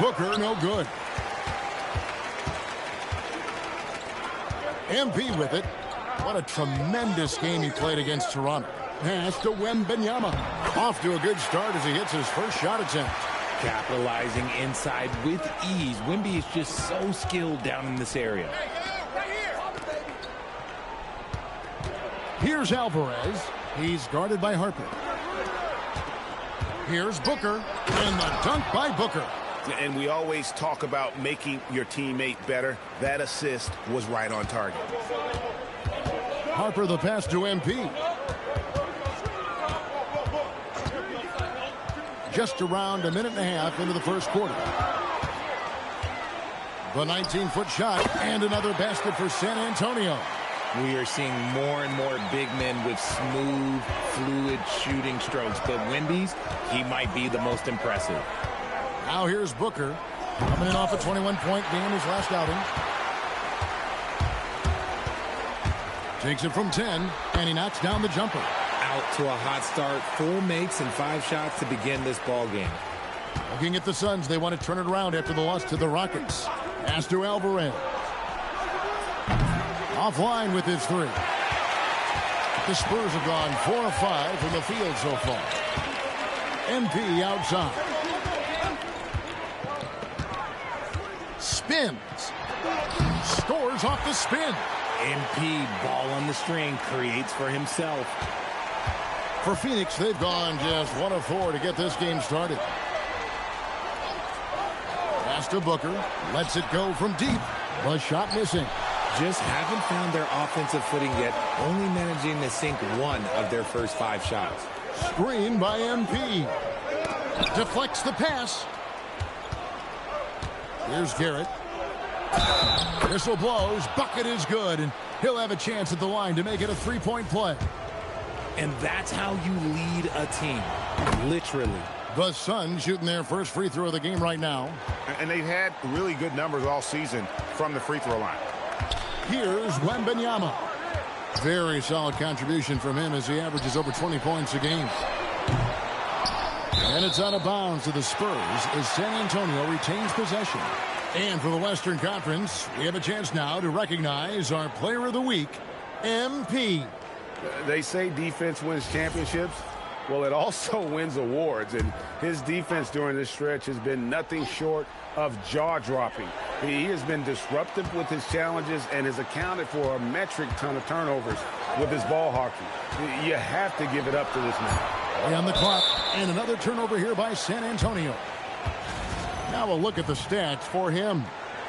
Booker, no good. MP with it. What a tremendous game he played against Toronto. Pass to Wembanyama. Off to a good start as he hits his first shot attempt. Capitalizing inside with ease. Wemby is just so skilled down in this area. Here's Alvarez. He's guarded by Harper. Here's Booker. And the dunk by Booker. And we always talk about making your teammate better. That assist was right on target. Harper the pass to MP. Just around a minute and a half into the first quarter. The 19-foot shot and another basket for San Antonio. We are seeing more and more big men with smooth, fluid shooting strokes. But Wemby's, he might be the most impressive. Now here's Booker. Coming in off a 21-point game his last outing. Takes it from 10, and he knocks down the jumper. Out to a hot start. 4 makes and 5 shots to begin this ball game. Looking at the Suns, they want to turn it around after the loss to the Rockets. Pass to Alvarez. Offline with his 3. The Spurs have gone 4 of 5 from the field so far. MP outside. Spins. Scores off the spin. MP, ball on the string, creates for himself. For Phoenix, they've gone just 1 of 4 to get this game started. Pass to Booker. Lets it go from deep. The shot missing. Just haven't found their offensive footing yet, only managing to sink 1 of their first 5 shots. Screen by MP. Deflects the pass. Here's Garrett. Whistle blows. Bucket is good, and he'll have a chance at the line to make it a 3-point play. And that's how you lead a team. Literally. The Suns shooting their first free throw of the game right now. And they've had really good numbers all season from the free throw line. Here's Wembanyama. Very solid contribution from him as he averages over 20 points a game. And it's out of bounds to the Spurs as San Antonio retains possession. And for the Western Conference, we have a chance now to recognize our Player of the Week, MP. They say defense wins championships. Well, it also wins awards, and his defense during this stretch has been nothing short of jaw-dropping. He has been disruptive with his challenges and has accounted for a metric ton of turnovers with his ball hockey. You have to give it up to this man. On the clock, and another turnover here by San Antonio. Now a look at the stats for him.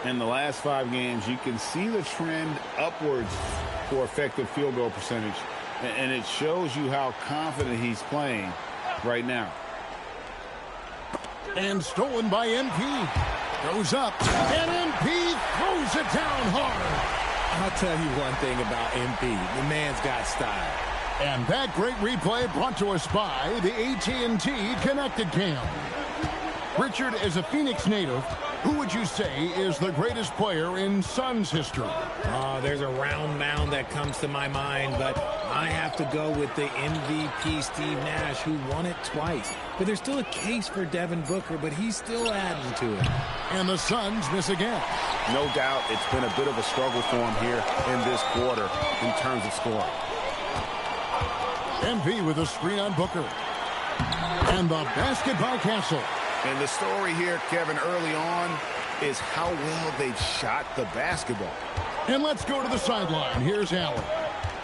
In the last 5 games, you can see the trend upwards for effective field goal percentage. And it shows you how confident he's playing right now. And stolen by MP. Goes up, and MP throws it down hard. I'll tell you one thing about MP. The man's got style. And that great replay brought to us by the AT&T Connected Cam. Richard, as a Phoenix native, who would you say is the greatest player in Suns history? There's a round mound that comes to my mind, but I have to go with the MVP Steve Nash, who won it twice. But there's still a case for Devin Booker, but he's still adding to it. And the Suns miss again. No doubt it's been a bit of a struggle for him here in this quarter in terms of scoring. MP with a screen on Booker. And the basket by Castle. And the story here, Kevin, early on is how well they've shot the basketball. And let's go to the sideline. Here's Allen.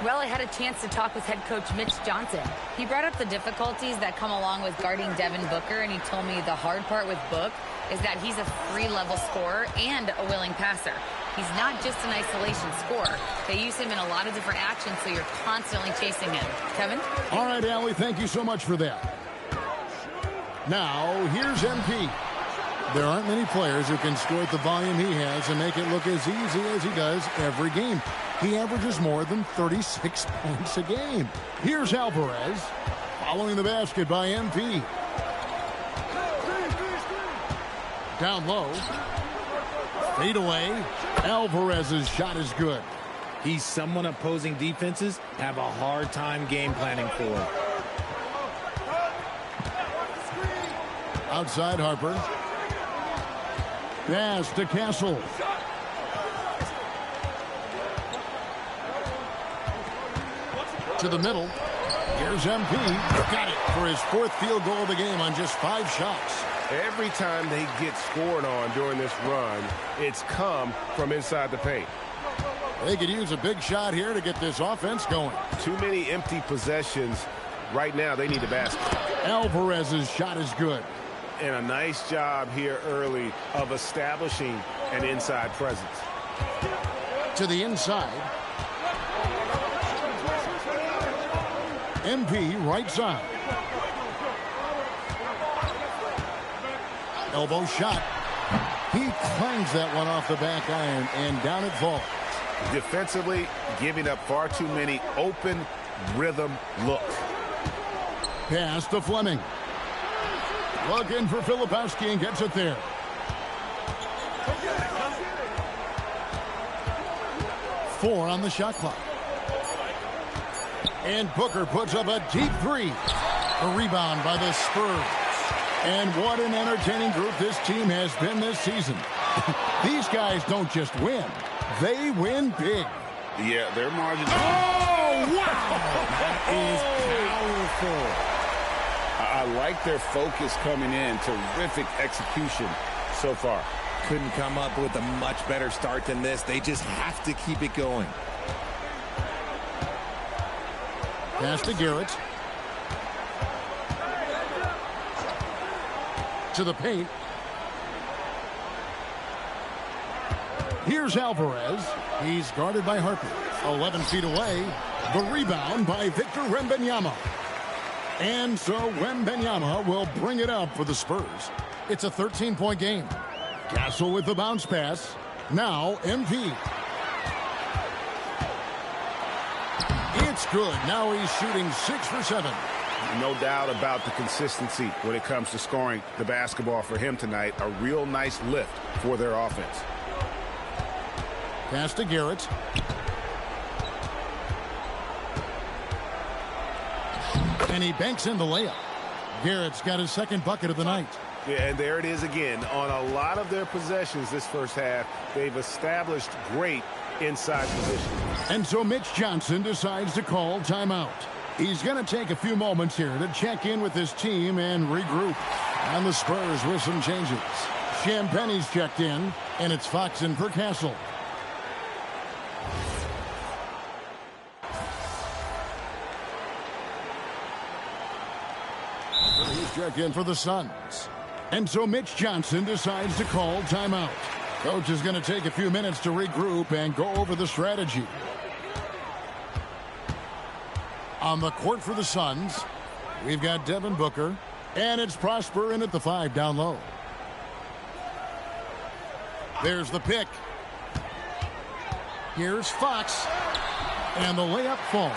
Well, I had a chance to talk with head coach Mitch Johnson. He brought up the difficulties that come along with guarding Devin Booker, and he told me the hard part with Book is that he's a free-level scorer and a willing passer. He's not just an isolation scorer. They use him in a lot of different actions, so you're constantly chasing him. Kevin? All right, Allie, thank you so much for that. Now, here's MP. There aren't many players who can score at the volume he has and make it look as easy as he does every game. He averages more than 36 points a game. Here's Alvarez, following the basket by MP. Down low. Fade away. Alvarez's shot is good. He's someone opposing defenses have a hard time game planning for. Outside Harper. Pass to Castle. To the middle. Here's MP. Got it for his 4th field goal of the game on just 5 shots. Every time they get scored on during this run, it's come from inside the paint. They could use a big shot here to get this offense going. Too many empty possessions. Right now, they need a basket. Alvarez's shot is good. And a nice job here early of establishing an inside presence. To the inside. MP right side. Elbow shot. He clangs that one off the back iron, and down it falls. Defensively, giving up far too many open rhythm looks. Pass to Fleming. Looking for Filipowski and gets it there. Four on the shot clock. And Booker puts up a deep 3. A rebound by the Spurs. And what an entertaining group this team has been this season. These guys don't just win. They win big. Yeah, their margins. Oh, wow! That is powerful. I like their focus coming in. Terrific execution so far. Couldn't come up with a much better start than this. They just have to keep it going. Pass to Garrett. To the paint. Here's Alvarez. He's guarded by Harper. 11 feet away. The rebound by Victor Wembanyama. And so Wembanyama will bring it up for the Spurs. It's a 13-point game. Castle with the bounce pass. Now MP. It's good. Now he's shooting 6 for 7. No doubt about the consistency when it comes to scoring the basketball for him tonight. A real nice lift for their offense. Pass to Garrett. And he banks in the layup. Garrett's got his 2nd bucket of the night. Yeah, and there it is again. On a lot of their possessions this first half, they've established great inside position. And so Mitch Johnson decides to call timeout. He's going to take a few moments here to check in with his team and regroup. And the Spurs with some changes. Champagne's checked in, and it's Fox in for Castle. He's checked in for the Suns. And so Mitch Johnson decides to call timeout. Coach is going to take a few minutes to regroup and go over the strategy. On the court for the Suns, we've got Devin Booker, and it's Prosper in at the 5 down low. There's the pick. Here's Fox, and the layup falls.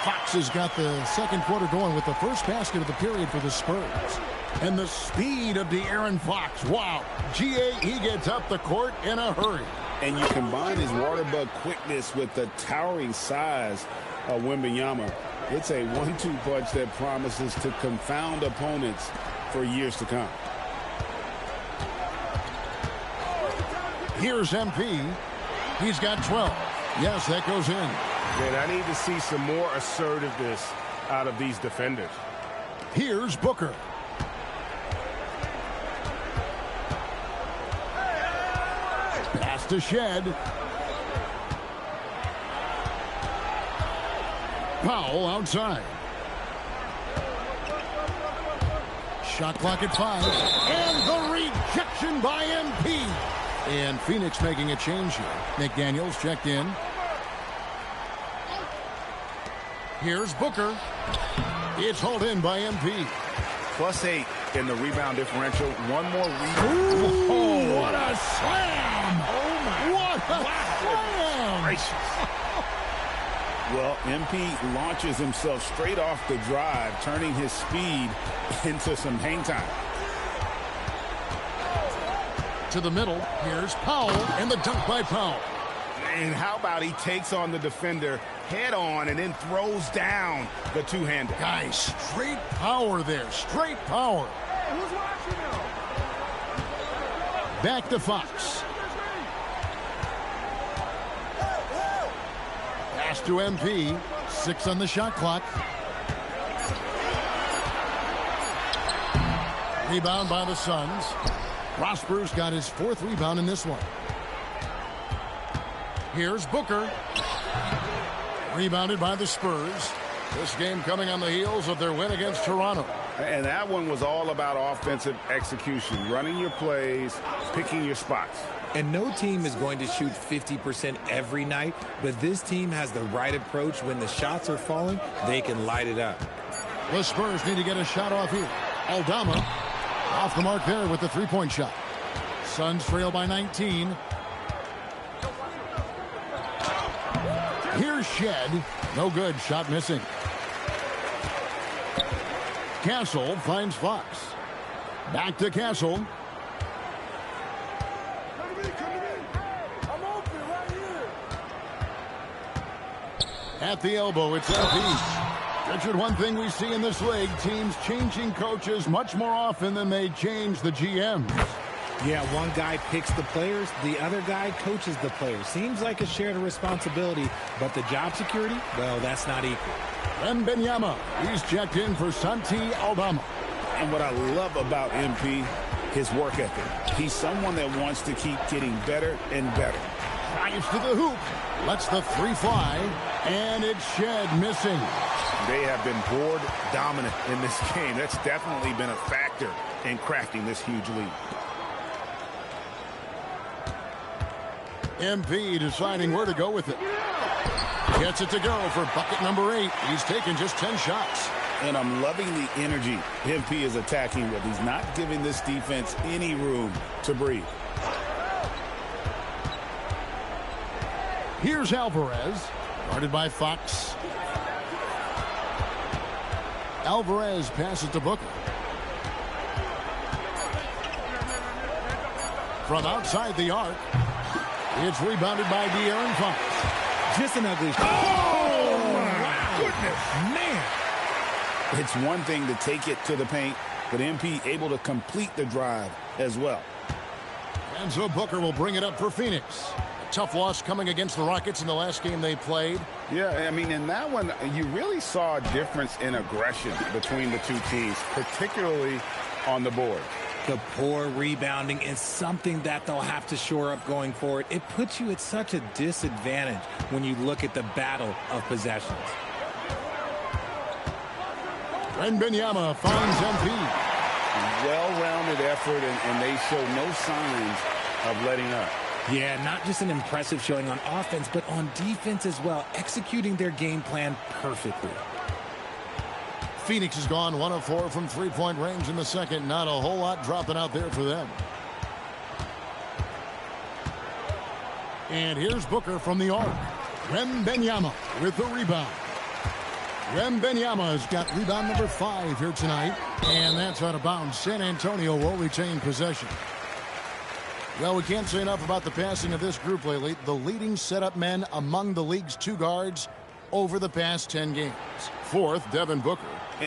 Fox has got the 2nd quarter going with the first basket of the period for the Spurs. And the speed of De'Aaron Fox. Wow. He gets up the court in a hurry. And you combine his water bug quickness with the towering size of Wembanyama. It's a 1-2 punch that promises to confound opponents for years to come. Here's MP. He's got 12. Yes, that goes in. Man, I need to see some more assertiveness out of these defenders. Here's Booker. Pass to Shed. Powell outside. Shot clock at 5. And the rejection by MP. And Phoenix making a change here. McDaniels checked in. Here's Booker. It's hauled in by MP. +8 in the rebound differential. One more rebound. Ooh, what a slam! Oh, my. What a slam! Gracious. Well, MP launches himself straight off the drive, turning his speed into some hang time. To the middle, here's Powell, and the dunk by Powell. And how about he takes on the defender head on and then throws down the two-hander. Guys, straight power there, straight power. Hey, who's watching now? Back to Fox. Pass to MP. 6 on the shot clock. Rebound by the Suns. Prosper's got his 4th rebound in this one. Here's Booker. Rebounded by the Spurs. This game coming on the heels of their win against Toronto. And that one was all about offensive execution, running your plays, picking your spots. And no team is going to shoot 50% every night, but this team has the right approach. When the shots are falling, they can light it up. The Spurs need to get a shot off here. Aldama off the mark there with the 3-point shot. Suns trail by 19. Here's Shed. No good. Shot missing. Castle finds Fox. Back to Castle. At the elbow, it's MP. Richard, one thing we see in this league, teams changing coaches much more often than they change the GMs. Yeah, one guy picks the players, the other guy coaches the players. Seems like a shared responsibility, but the job security, well, that's not equal. Wembanyama, he's checked in for Santi Aldama. And what I love about MP, his work ethic. He's someone that wants to keep getting better and better. Drives to the hoop, lets the 3 fly, and it's Shed missing. They have been board dominant in this game. That's definitely been a factor in crafting this huge lead. MP deciding where to go with it. Gets it to go for bucket number 8. He's taken just 10 shots. And I'm loving the energy MP is attacking with. He's not giving this defense any room to breathe. Here's Alvarez, guarded by Fox. Alvarez passes to Booker. From outside the arc, it's rebounded by De'Aaron Fox. Just an ugly shot. Oh, my goodness. Man. It's one thing to take it to the paint, but MP able to complete the drive as well. And so Booker will bring it up for Phoenix. A tough loss coming against the Rockets in the last game they played. Yeah, I mean, in that one, you really saw a difference in aggression between the two teams, particularly on the board. The poor rebounding is something that they'll have to shore up going forward. It puts you at such a disadvantage when you look at the battle of possessions. Wembanyama finds MP. Well-rounded effort, and they show no signs of letting up. Yeah, not just an impressive showing on offense, but on defense as well, executing their game plan perfectly. Phoenix has gone 1 of 4 from 3-point range in the second. Not a whole lot dropping out there for them. And here's Booker from the arc. Wembanyama with the rebound. Wembanyama has got rebound number 5 here tonight. And that's out of bounds. San Antonio will retain possession. Well, we can't say enough about the passing of this group lately. The leading setup men among the league's 2 guards over the past 10 games. 4th, Devin Booker.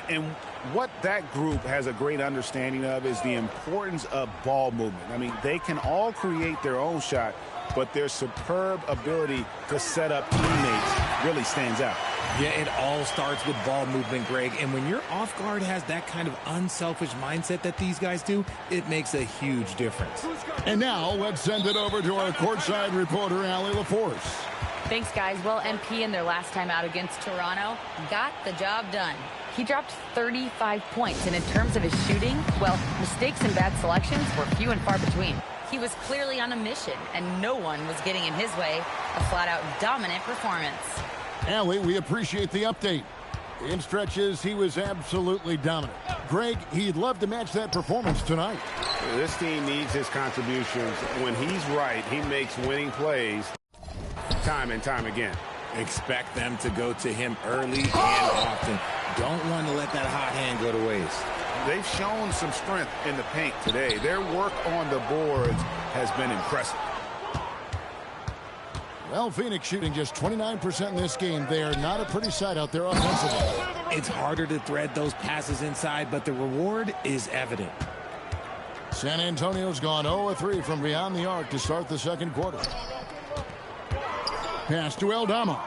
And what that group has a great understanding of is the importance of ball movement. I mean, they can all create their own shot, but their superb ability to set up teammates really stands out. Yeah, it all starts with ball movement, Greg. And when your off guard has that kind of unselfish mindset that these guys do, it makes a huge difference. And now let's send it over to our courtside reporter, Allie LaForce. Thanks, guys. Well, MP in their last time out against Toronto got the job done. He dropped 35 points, and in terms of his shooting, well, mistakes and bad selections were few and far between. He was clearly on a mission, and no one was getting in his way. A flat-out dominant performance. Allie, we appreciate the update. In stretches, he was absolutely dominant. Greg, he'd love to match that performance tonight. This team needs his contributions. When he's right, he makes winning plays time and time again. Expect them to go to him early and often. Don't want to let that hot hand go to waste. They've shown some strength in the paint today. Their work on the boards has been impressive. Well, Phoenix shooting just 29% in this game. They are not a pretty sight out there offensively. It's harder to thread those passes inside, but the reward is evident. San Antonio's gone 0-3 from beyond the arc to start the second quarter. Pass to Aldama.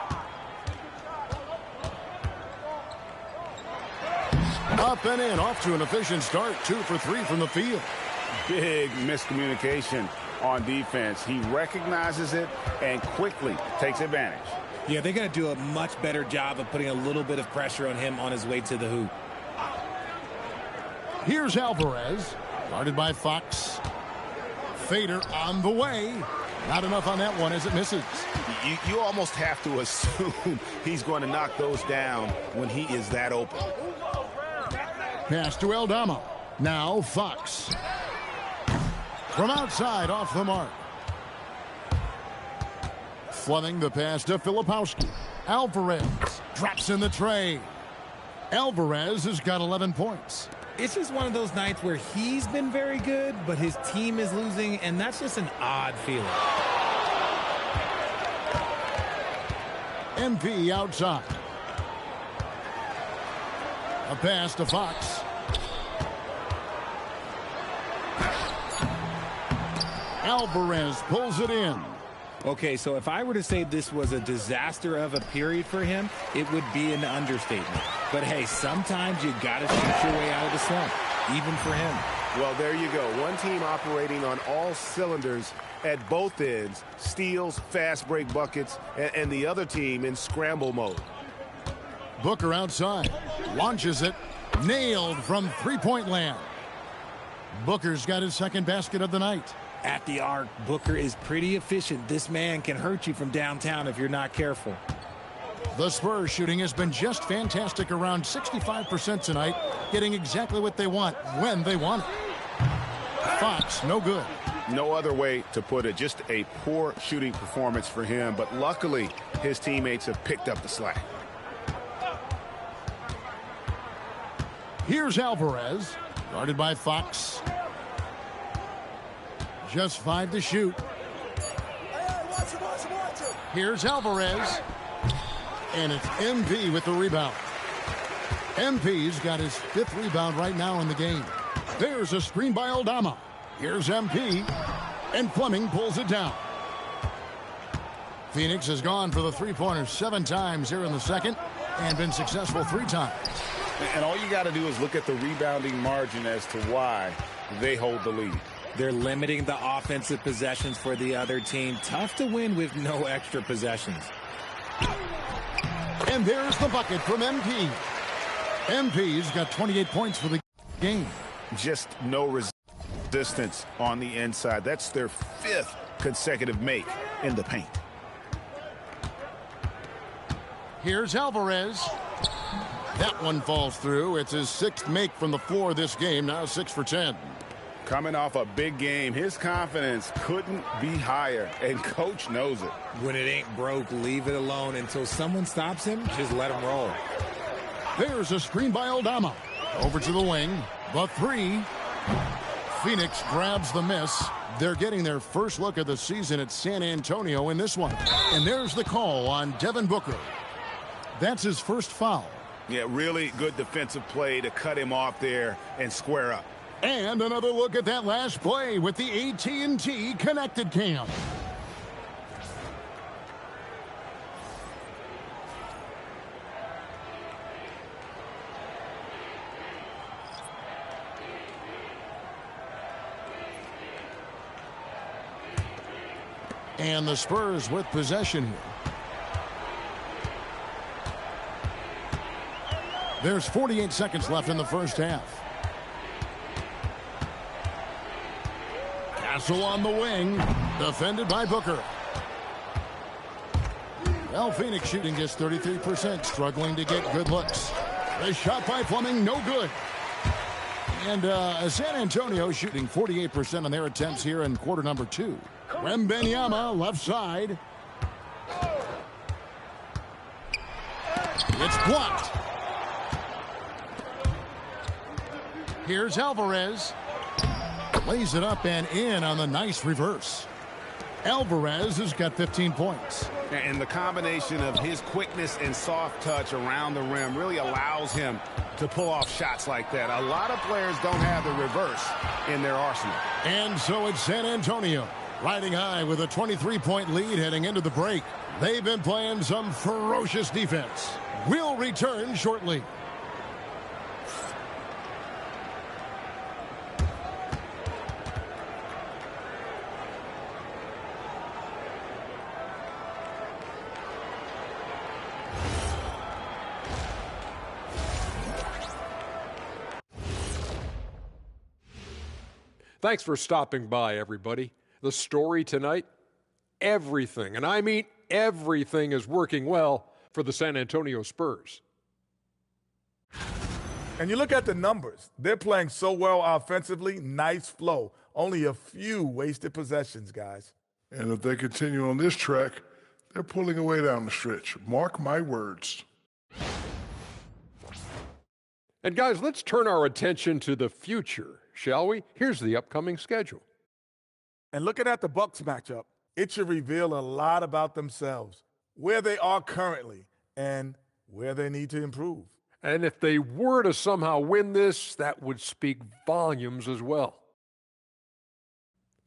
Up and in, off to an efficient start. 2 for 3 from the field. Big miscommunication on defense. He recognizes it and quickly takes advantage. Yeah, they're going to do a much better job of putting a little bit of pressure on him on his way to the hoop. Here's Alvarez, guarded by Fox. Fader on the way. Not enough on that one as it misses. You almost have to assume he's going to knock those down when he is that open. Pass to Aldama. Now Fox. From outside, off the mark. Fleming the pass to Filipowski. Alvarez drops in the tray. Alvarez has got 11 points. It's just one of those nights where he's been very good, but his team is losing, and that's just an odd feeling. MP outside. A pass to Fox. Alvarez pulls it in. Okay, so if I were to say this was a disaster of a period for him, it would be an understatement. But hey, sometimes you got to shoot your way out of the slump, even for him. Well, there you go. One team operating on all cylinders at both ends, steals, fast break buckets, and the other team in scramble mode. Booker outside, launches it, nailed from three-point land. Booker's got his second basket of the night. At the arc, Booker is pretty efficient. This man can hurt you from downtown if you're not careful. The Spurs shooting has been just fantastic, around 65% tonight, getting exactly what they want when they want it. Fox, no good. No other way to put it. Just a poor shooting performance for him, but luckily his teammates have picked up the slack. Here's Alvarez, guarded by Fox. Just 5 to shoot. Here's Alvarez. And it's MP with the rebound. MP's got his 5th rebound right now in the game. There's a screen by Aldama. Here's MP. And Fleming pulls it down. Phoenix has gone for the three-pointer 7 times here in the second and been successful 3 times. And all you got to do is look at the rebounding margin as to why they hold the lead. They're limiting the offensive possessions for the other team. Tough to win with no extra possessions. And there's the bucket from MP. MP's got 28 points for the game. Just no resistance on the inside. That's their 5th consecutive make in the paint. Here's Alvarez. That one falls through. It's his 6th make from the floor this game. Now 6 for 10. Coming off a big game, his confidence couldn't be higher, and coach knows it. When it ain't broke, leave it alone until someone stops him. Just let him roll. There's a screen by Aldama. Over to the wing. The 3. Phoenix grabs the miss. They're getting their first look of the season at San Antonio in this one. And there's the call on Devin Booker. That's his first foul. Yeah, really good defensive play to cut him off there and square up. And another look at that last play with the AT&T connected cam. And the Spurs with possession here. There's 48 seconds left in the first half. Castle on the wing, defended by Booker. Well, Phoenix shooting just 33%, struggling to get good looks. The shot by Fleming, no good. And San Antonio shooting 48% on their attempts here in quarter number 2. Wembanyama, left side. It's blocked. Here's Alvarez. Lays it up and in on the nice reverse. Alvarez has got 15 points. And the combination of his quickness and soft touch around the rim really allows him to pull off shots like that. A lot of players don't have the reverse in their arsenal. And so it's San Antonio riding high with a 23-point lead heading into the break. They've been playing some ferocious defense. We'll return shortly. Thanks for stopping by, everybody. The story tonight, everything, and I mean everything, is working well for the San Antonio Spurs. And you look at the numbers. They're playing so well offensively. Nice flow. Only a few wasted possessions, guys. And if they continue on this track, they're pulling away down the stretch. Mark my words. And guys, let's turn our attention to the future, shall we? Here's the upcoming schedule. And looking at the Bucks matchup, it should reveal a lot about themselves, where they are currently, and where they need to improve. And if they were to somehow win this, that would speak volumes as well.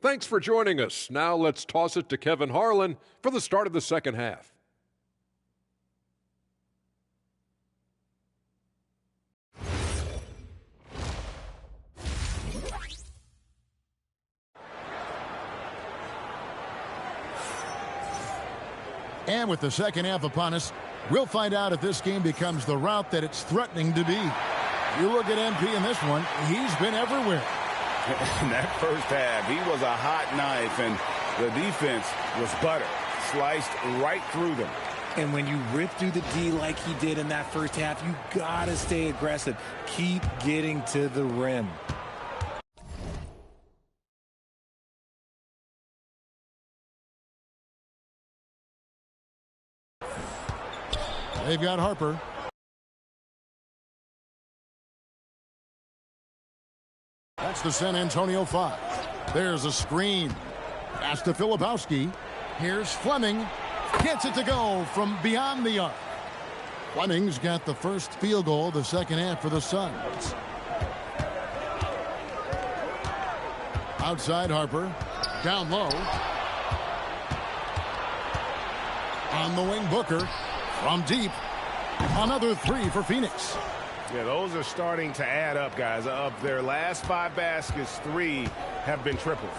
Thanks for joining us. Now let's toss it to Kevin Harlan for the start of the second half. And with the second half upon us, we'll find out if this game becomes the route that it's threatening to be. You look at MP in this one, he's been everywhere. In that first half, he was a hot knife, and the defense was butter, sliced right through them. And when you rip through the D like he did in that first half, you gotta stay aggressive. Keep getting to the rim. They've got Harper. That's the San Antonio 5. There's a screen. Pass to Filipowski. Here's Fleming. Gets it to go from beyond the arc. Fleming's got the first field goal of the second half for the Suns. Outside Harper. Down low. On the wing, Booker. From deep. Another three for Phoenix. Yeah, those are starting to add up, guys. Of their last 5 baskets, 3 have been tripled.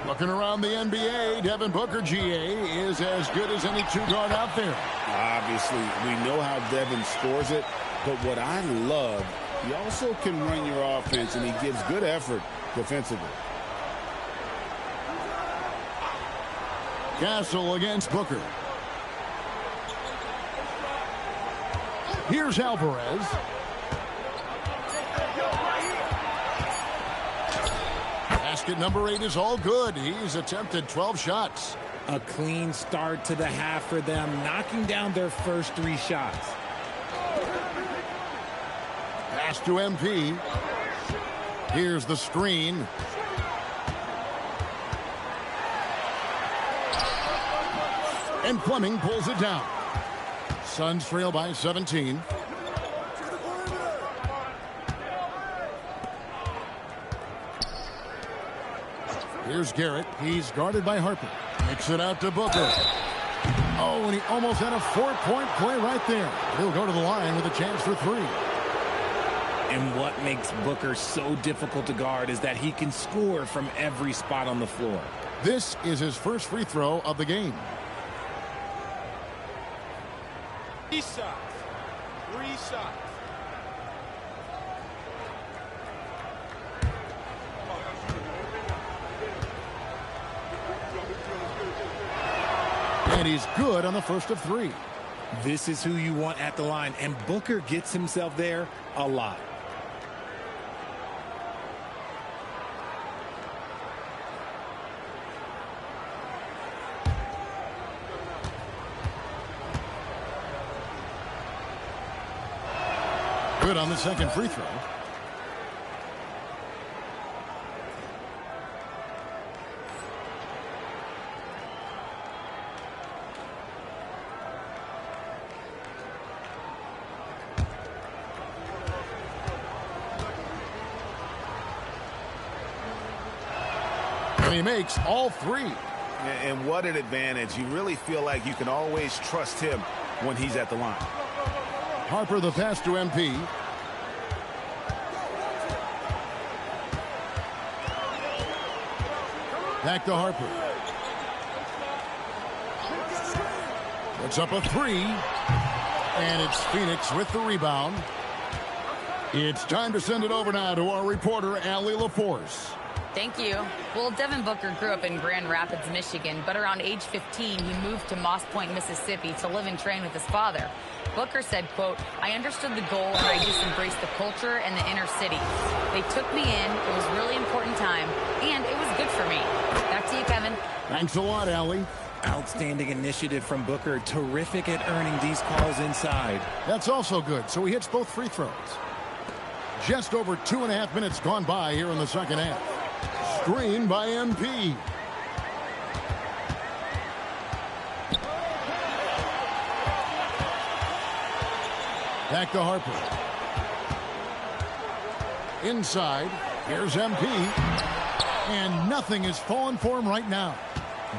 Looking around the NBA, Devin Booker, GA, is as good as any two-guard out there. Obviously, we know how Devin scores it, but what I love, he also can run your offense, and he gives good effort defensively. Castle against Booker. Here's Alvarez. Basket number 8 is all good. He's attempted 12 shots. A clean start to the half for them, knocking down their first 3 shots. Pass to MP. Here's the screen. And Fleming pulls it down. Suns trail by 17. Here's Garrett. He's guarded by Harper. Kicks it out to Booker. Oh, and he almost had a 4-point play right there. He'll go to the line with a chance for 3. And what makes Booker so difficult to guard is that he can score from every spot on the floor. This is his first free throw of the game. 3 shots. 3 shots. And he's good on the first of 3. This is who you want at the line, and Booker gets himself there a lot. Good on the second free throw. And he makes all 3. And what an advantage. You really feel like you can always trust him when he's at the line. Harper the pass to MP. Back to Harper. Puts up a 3. And it's Phoenix with the rebound. It's time to send it over now to our reporter, Allie LaForce. Thank you. Well, Devin Booker grew up in Grand Rapids, Michigan, but around age 15, he moved to Moss Point, Mississippi to live and train with his father. Booker said, quote, "I understood the goal and I just embraced the culture and the inner city. They took me in. It was a really important time, and it was good for me." Back to you, Kevin. Thanks a lot, Allie. Outstanding initiative from Booker. Terrific at earning these calls inside. That's also good. So he hits both free throws. Just over 2.5 minutes gone by here in the second half. Screen by MP. Back to Harper. Inside. Here's MP. And nothing is falling for him right now.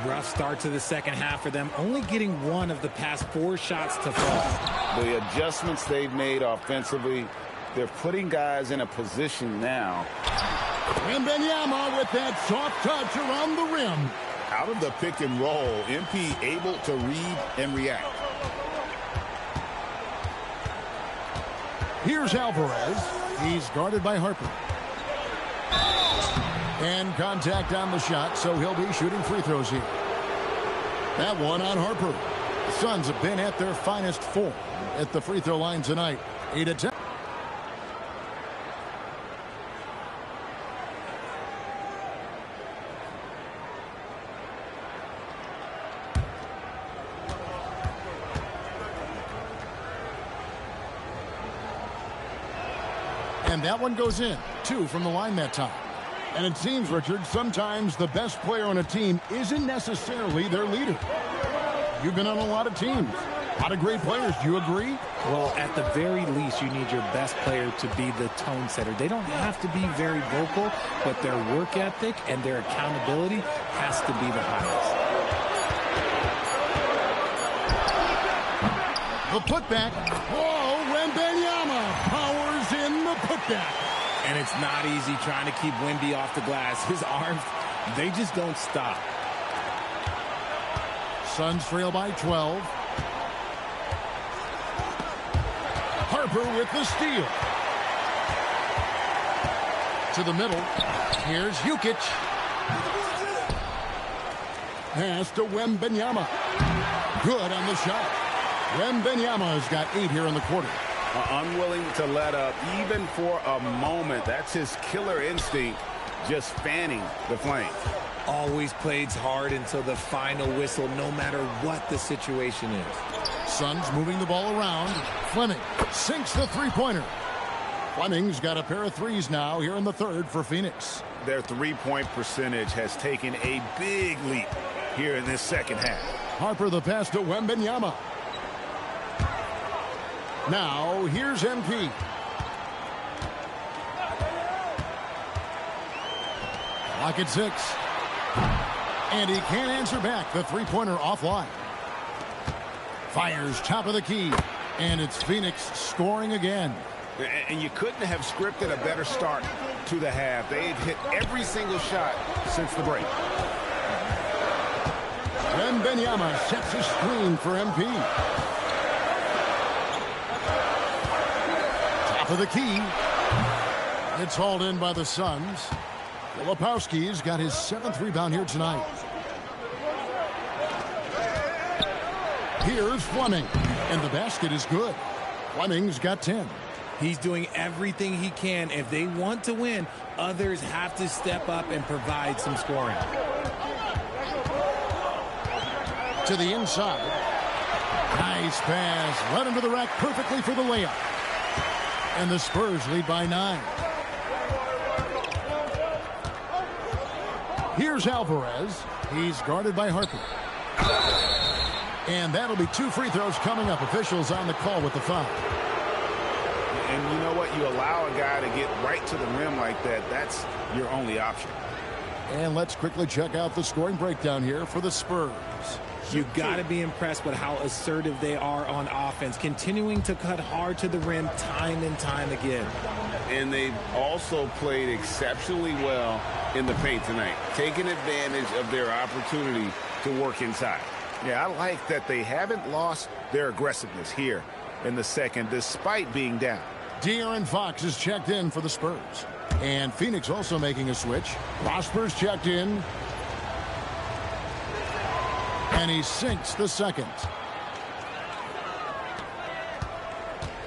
Rough start to the second half for them. Only getting one of the past 4 shots to fall. The adjustments they've made offensively, they're putting guys in a position now. Wembanyama with that soft touch around the rim. Out of the pick and roll, MP able to read and react. Here's Alvarez. He's guarded by Harper. And contact on the shot, so he'll be shooting free throws here. That one on Harper. The Suns have been at their finest form at the free throw line tonight. 8 attempts. And that one goes in. 2 from the line that time. And it seems, Richard, sometimes the best player on a team isn't necessarily their leader. You've been on a lot of teams. A lot of great players. Do you agree? Well, at the very least, you need your best player to be the tone setter. They don't have to be very vocal, but their work ethic and their accountability has to be the highest. The putback. Whoa, Wembanyama powers in the putback. And it's not easy trying to keep Wemby off the glass. His arms, they just don't stop. Suns trail by 12. Harper with the steal. To the middle. Here's Jukic. Pass to Wembanyama. Good on the shot. Wembanyama has got 8 here in the quarter. Unwilling to let up even for a moment. That's his killer instinct, just fanning the flame. Always plays hard until the final whistle, no matter what the situation is. Suns moving the ball around. Fleming sinks the three-pointer. Fleming's got a pair of threes now here in the third for Phoenix. Their three-point percentage has taken a big leap here in this second half. Harper the pass to Wembanyama. Now, here's MP. Clock at 6. And he can't answer back. The three-pointer offline. Fires top of the key. And it's Phoenix scoring again. And you couldn't have scripted a better start to the half. They've hit every single shot since the break. Wembanyama sets a screen for MP. For the key. It's hauled in by the Suns. Filipowski's got his 7th rebound here tonight. Here's Fleming. And the basket is good. Fleming's got 10. He's doing everything he can. If they want to win, others have to step up and provide some scoring. To the inside. Nice pass. Right under the rack perfectly for the layup. And the Spurs lead by 9. Here's Alvarez. He's guarded by Harper. And that'll be 2 free throws coming up. Officials on the call with the foul. And you know what? You allow a guy to get right to the rim like that. That's your only option. And let's quickly check out the scoring breakdown here for the Spurs. You've got to be impressed with how assertive they are on offense, continuing to cut hard to the rim time and time again. And they've also played exceptionally well in the paint tonight, taking advantage of their opportunity to work inside. Yeah, I like that they haven't lost their aggressiveness here in the second, despite being down. De'Aaron Fox is checked in for the Spurs. And Phoenix also making a switch. Prosper's checked in. And he sinks the second.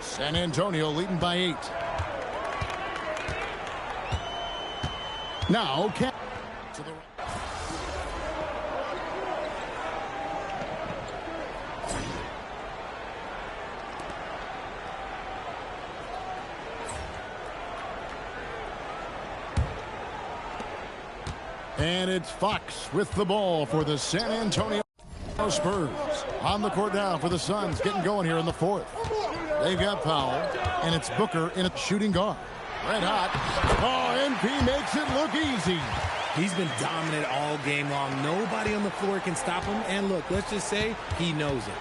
San Antonio leading by 8. Now, to the right. And it's Fox with the ball for the San Antonio Spurs. On the court now for the Suns, getting going here in the fourth. They've got Powell, and it's Booker in a shooting guard. Red hot. Oh, MP makes it look easy. He's been dominant all game long. Nobody on the floor can stop him. And look, let's just say he knows it.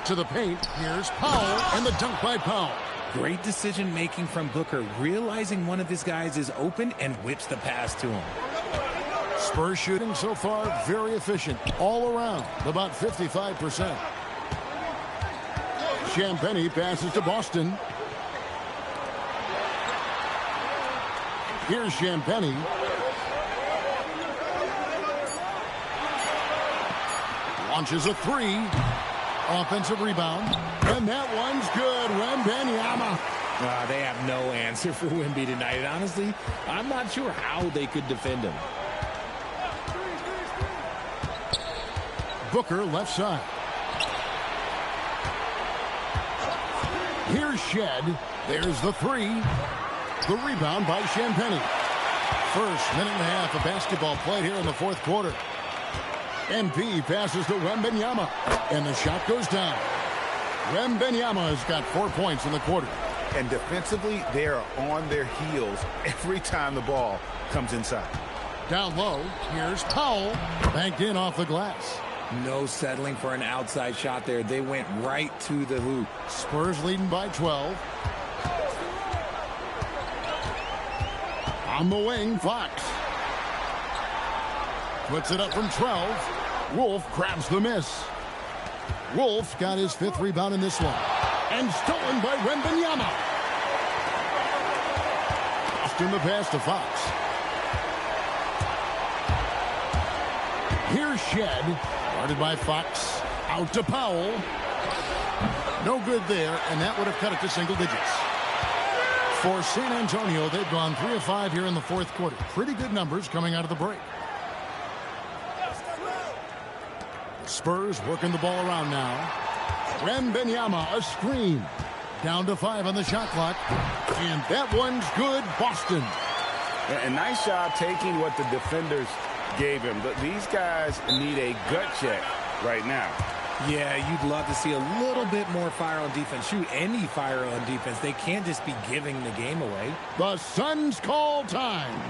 To the paint, here's Powell, and the dunk by Powell. Great decision making from Booker, realizing one of his guys is open and whips the pass to him. Spurs shooting so far very efficient all around, about 55%. Champagnie passes to Boston. Here's Champagnie. Launches a three. Offensive rebound. And that one's good. Wembanyama. They have no answer for Wemby tonight. Honestly, I'm not sure how they could defend him. Booker left side. Here's Shed. There's the three. The rebound by Champagnie. First minute and a half of basketball played here in the fourth quarter. MP passes to Wembanyama. And the shot goes down. Wembanyama has got 4 points in the quarter. And defensively, they are on their heels every time the ball comes inside. Down low, here's Powell. Banked in off the glass. No settling for an outside shot there. They went right to the hoop. Spurs leading by 12. On the wing, Fox. Puts it up from 12. Wolf grabs the miss. Wolf got his 5th rebound in this one. And stolen by Wembanyama. Austin the pass to Fox. Here's Shed. Guarded by Fox. Out to Powell. No good there, and that would have cut it to single digits. For San Antonio, they've gone 3 of 5 here in the fourth quarter. Pretty good numbers coming out of the break. The Spurs working the ball around now. Wembanyama, a screen. Down to 5 on the shot clock. And that one's good, Boston. A nice job taking what the defenders gave him. But these guys need a gut check right now. Yeah, you'd love to see a little bit more fire on defense. Shoot, any fire on defense. They can't just be giving the game away. The Suns call time.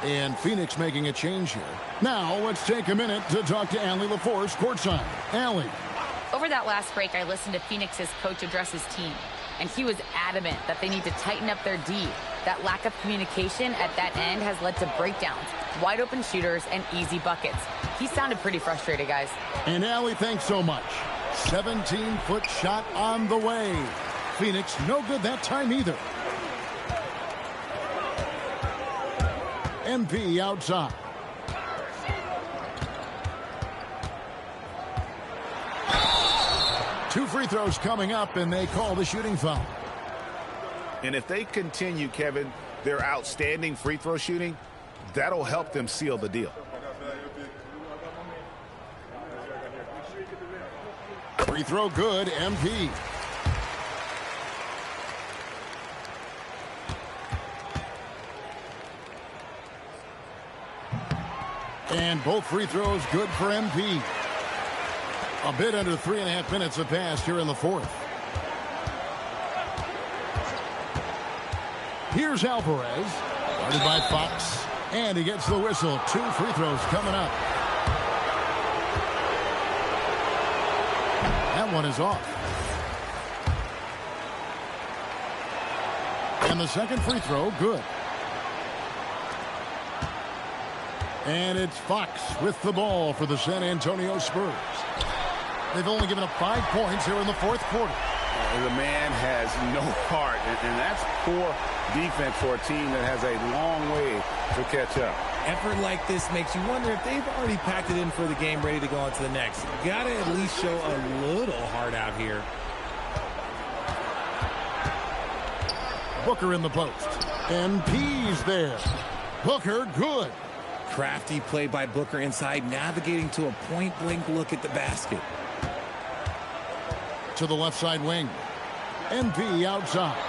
And Phoenix making a change here. Now let's take a minute to talk to Allie LaForce courtside. Allie. Over that last break, I listened to Phoenix's coach address his team, and he was adamant that they need to tighten up their D. That lack of communication at that end has led to breakdowns, wide open shooters, and easy buckets. He sounded pretty frustrated, guys. And Allie, thanks so much. 17-foot shot on the way. Phoenix no good that time either. MP outside. Two free throws coming up, and they call the shooting foul. And if they continue, Kevin, their outstanding free throw shooting, that'll help them seal the deal. Free throw good, MP. And both free throws good for MP. A bit under 3.5 minutes have passed here in the fourth. Here's Alvarez, guarded by Fox, and he gets the whistle. 2 free throws coming up. That one is off. And the second free throw, good. And it's Fox with the ball for the San Antonio Spurs. They've only given up 5 points here in the fourth quarter. The man has no heart, and that's poor defense for a team that has a long way to catch up. Effort like this makes you wonder if they've already packed it in for the game, ready to go on to the next. Got to at least show a little heart out here. Booker in the post. MP's there. Booker, good. Crafty play by Booker inside, navigating to a point-blank look at the basket. To the left side wing. MP outside.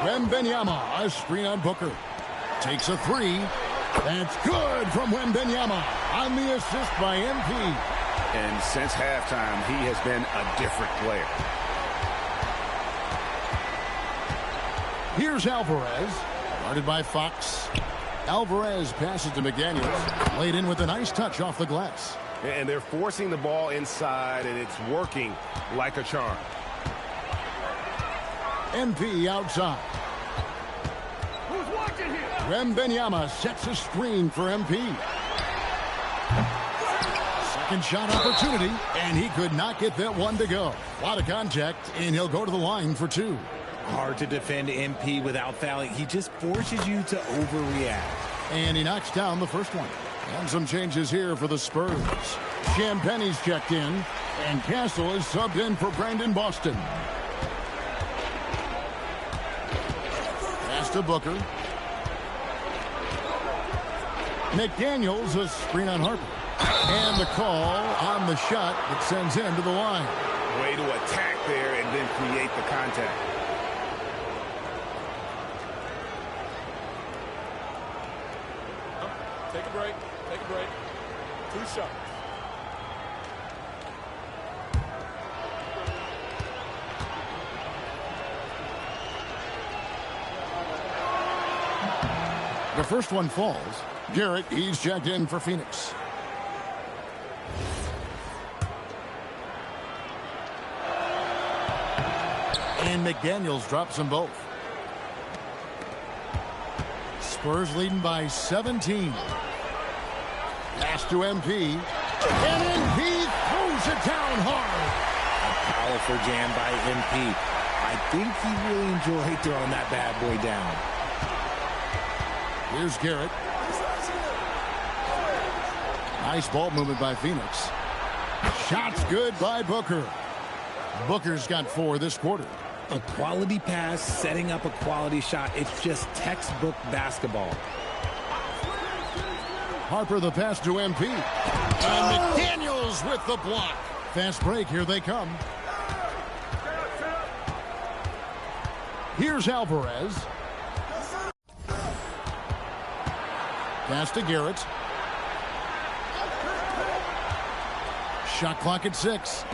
Wembanyama, a screen on Booker. Takes a 3. That's good from Wembanyama on the assist by MP. And since halftime, he has been a different player. Here's Alvarez, guarded by Fox. Alvarez passes to McDaniels, laid in with a nice touch off the glass. And they're forcing the ball inside, and it's working like a charm. MP outside. Who's watching here? Wembanyama sets a screen for MP. Second shot opportunity, and he could not get that one to go. A lot of contact, and he'll go to the line for 2. Hard to defend MP without fouling. He just forces you to overreact. And he knocks down the first one. And some changes here for the Spurs. Champagne's checked in, and Castle is subbed in for Brandon Boston. Pass to Booker. McDaniels, a screen on Harper. And the call on the shot that sends him to the line. Way to attack there and then create the contact. Take a break. Take a break. 2 shots. The first one falls. Garrett, he's checked in for Phoenix. And McDaniels drops them both. Spurs leading by 17. Pass to MP. And MP throws it down hard. A powerful jam by MP. I think he really enjoyed throwing that bad boy down. Here's Garrett. Nice ball movement by Phoenix. Shots good by Booker. Booker's got 4 this quarter. A quality pass, setting up a quality shot. It's just textbook basketball. Harper the pass to MP. And McDaniels with the block. Fast break, here they come. Here's Alvarez. Pass to Garrett. Shot clock at 6.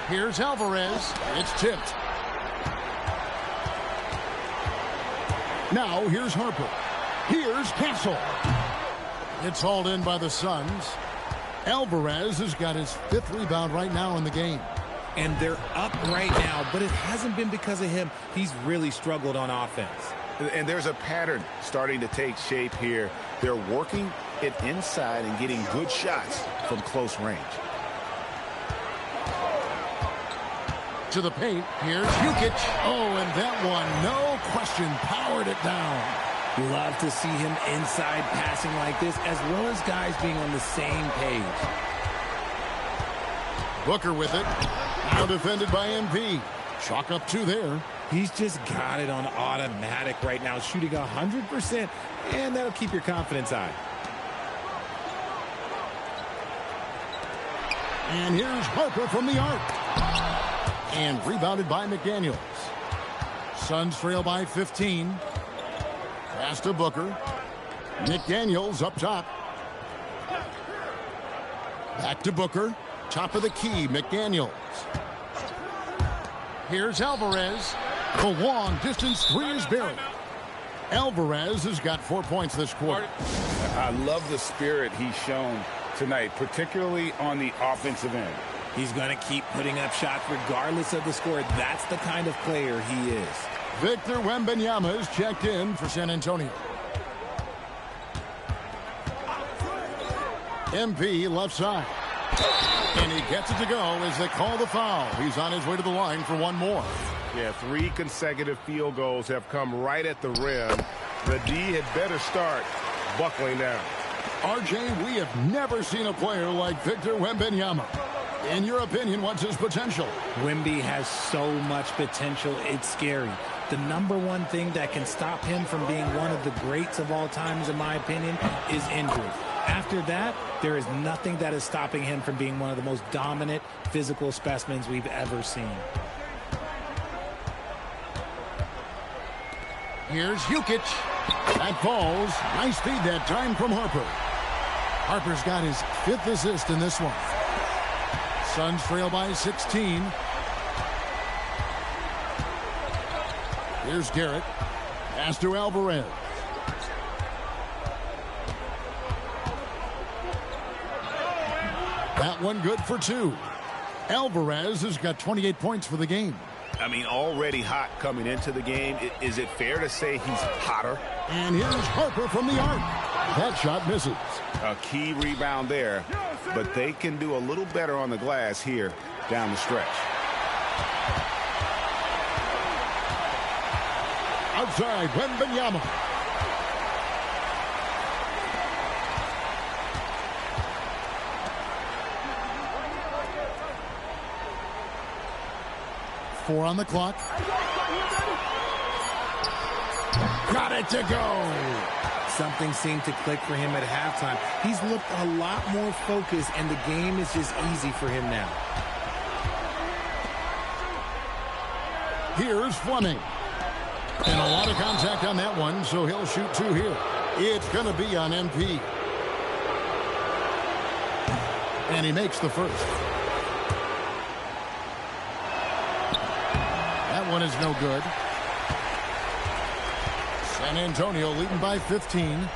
Here's Alvarez. It's tipped. Now here's Harper. Here's Castle. It's hauled in by the Suns. Alvarez has got his 5th rebound right now in the game. And they're up right now, but it hasn't been because of him. He's really struggled on offense. And there's a pattern starting to take shape here. They're working it inside and getting good shots from close range. To the paint, here's Jukic. Oh, and that one, no question, powered it down. Love to see him inside passing like this, as well as guys being on the same page. Booker with it. Now defended by MP. Chalk up 2 there. He's just got it on automatic right now, shooting 100%, and that'll keep your confidence high. And here's Harper from the arc. And rebounded by McDaniels. Suns trail by 15. Pass to Booker. McDaniels up top. Back to Booker. Top of the key, McDaniels. Here's Alvarez. The long distance three is buried. Alvarez has got 4 points this quarter. I love the spirit he's shown tonight, particularly on the offensive end. He's going to keep putting up shots regardless of the score. That's the kind of player he is. Victor Wembanyama is checked in for San Antonio. MP left side. And he gets it to go as they call the foul. He's on his way to the line for one more. Yeah, 3 consecutive field goals have come right at the rim. The D had better start buckling down. RJ, we have never seen a player like Victor Wembanyama. In your opinion, what's his potential? Wemby has so much potential, it's scary. The number one thing that can stop him from being one of the greats of all times, in my opinion, is injury. After that, there is nothing that is stopping him from being one of the most dominant physical specimens we've ever seen. Here's Jukic. That falls. Nice feed that time from Harper. Harper's got his 5th assist in this one. Suns trail by 16. Here's Garrett. Pass to Alvarez. That one good for 2. Alvarez has got 28 points for the game. I mean, already hot coming into the game. Is it fair to say he's hotter? And here's Harper from the arc. That shot misses. A key rebound there, but they can do a little better on the glass here down the stretch. Outside, Wembanyama. Four on the clock. Got it to go. Something seemed to click for him at halftime. He's looked a lot more focused, and the game is just easy for him now. Here's Fleming. And a lot of contact on that one, so he'll shoot 2 here. It's going to be on MP. And he makes the first. That one is no good. San Antonio leading by 15.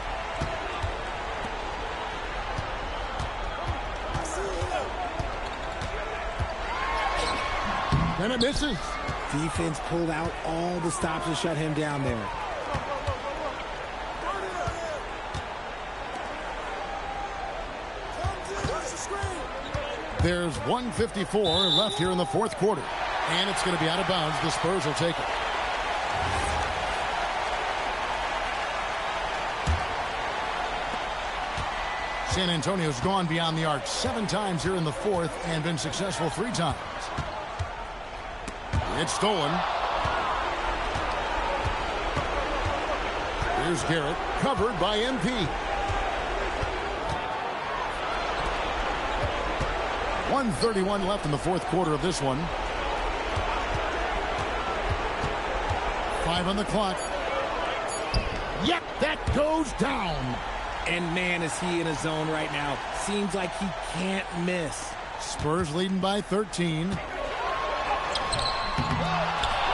And it misses. Defense pulled out all the stops to shut him down there. There's 1:54 left here in the 4th quarter. And it's going to be out of bounds. The Spurs will take it. San Antonio's gone beyond the arc 7 times here in the 4th and been successful 3 times. It's stolen. Here's Garrett, covered by MP. 1:31 left in the 4th quarter of this one. 5 on the clock. Yep, that goes down. And man, is he in a zone right now. Seems like he can't miss. Spurs leading by 13.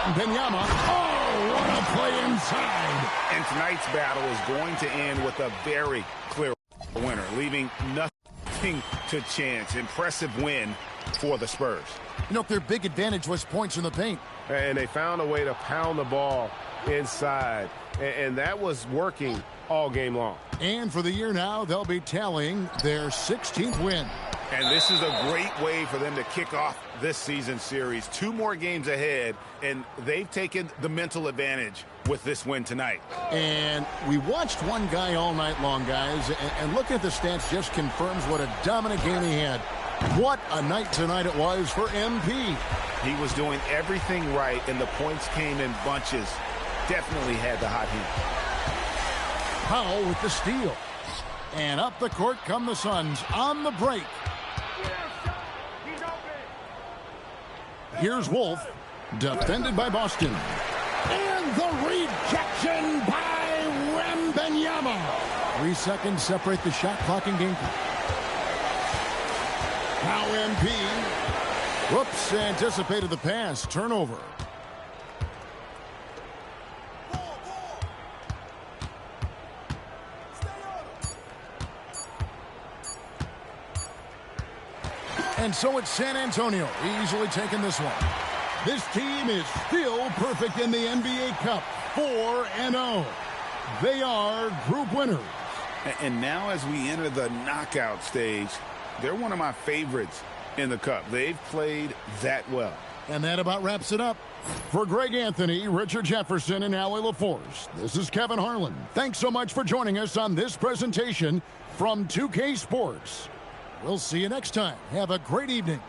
Wembanyama. Oh, what a play inside. And tonight's battle is going to end with a very clear winner, leaving nothing to chance. Impressive win for the Spurs. You know, their big advantage was points in the paint. And they found a way to pound the ball inside. And that was working all game long. And for the year now, they'll be tallying their 16th win. And this is a great way for them to kick off this season series. 2 more games ahead, and they've taken the mental advantage with this win tonight. And we watched one guy all night long, guys, and looking at the stats just confirms what a dominant game he had. What a night tonight it was for MP. He was doing everything right, and the points came in bunches. Definitely had the hot hand. Powell with the steal. And up the court come the Suns on the break. Here's Wolf, defended by Boston. And the rejection by Wembanyama. 3 seconds separate the shot clock and game clock. Now MP. Whoops, anticipated the pass. Turnover. And so it's San Antonio, easily taking this one. This team is still perfect in the NBA Cup, 4-0. They are group winners. And now as we enter the knockout stage, they're one of my favorites in the Cup. They've played that well. And that about wraps it up. For Greg Anthony, Richard Jefferson, and Allie LaForce, this is Kevin Harlan. Thanks so much for joining us on this presentation from 2K Sports. We'll see you next time. Have a great evening.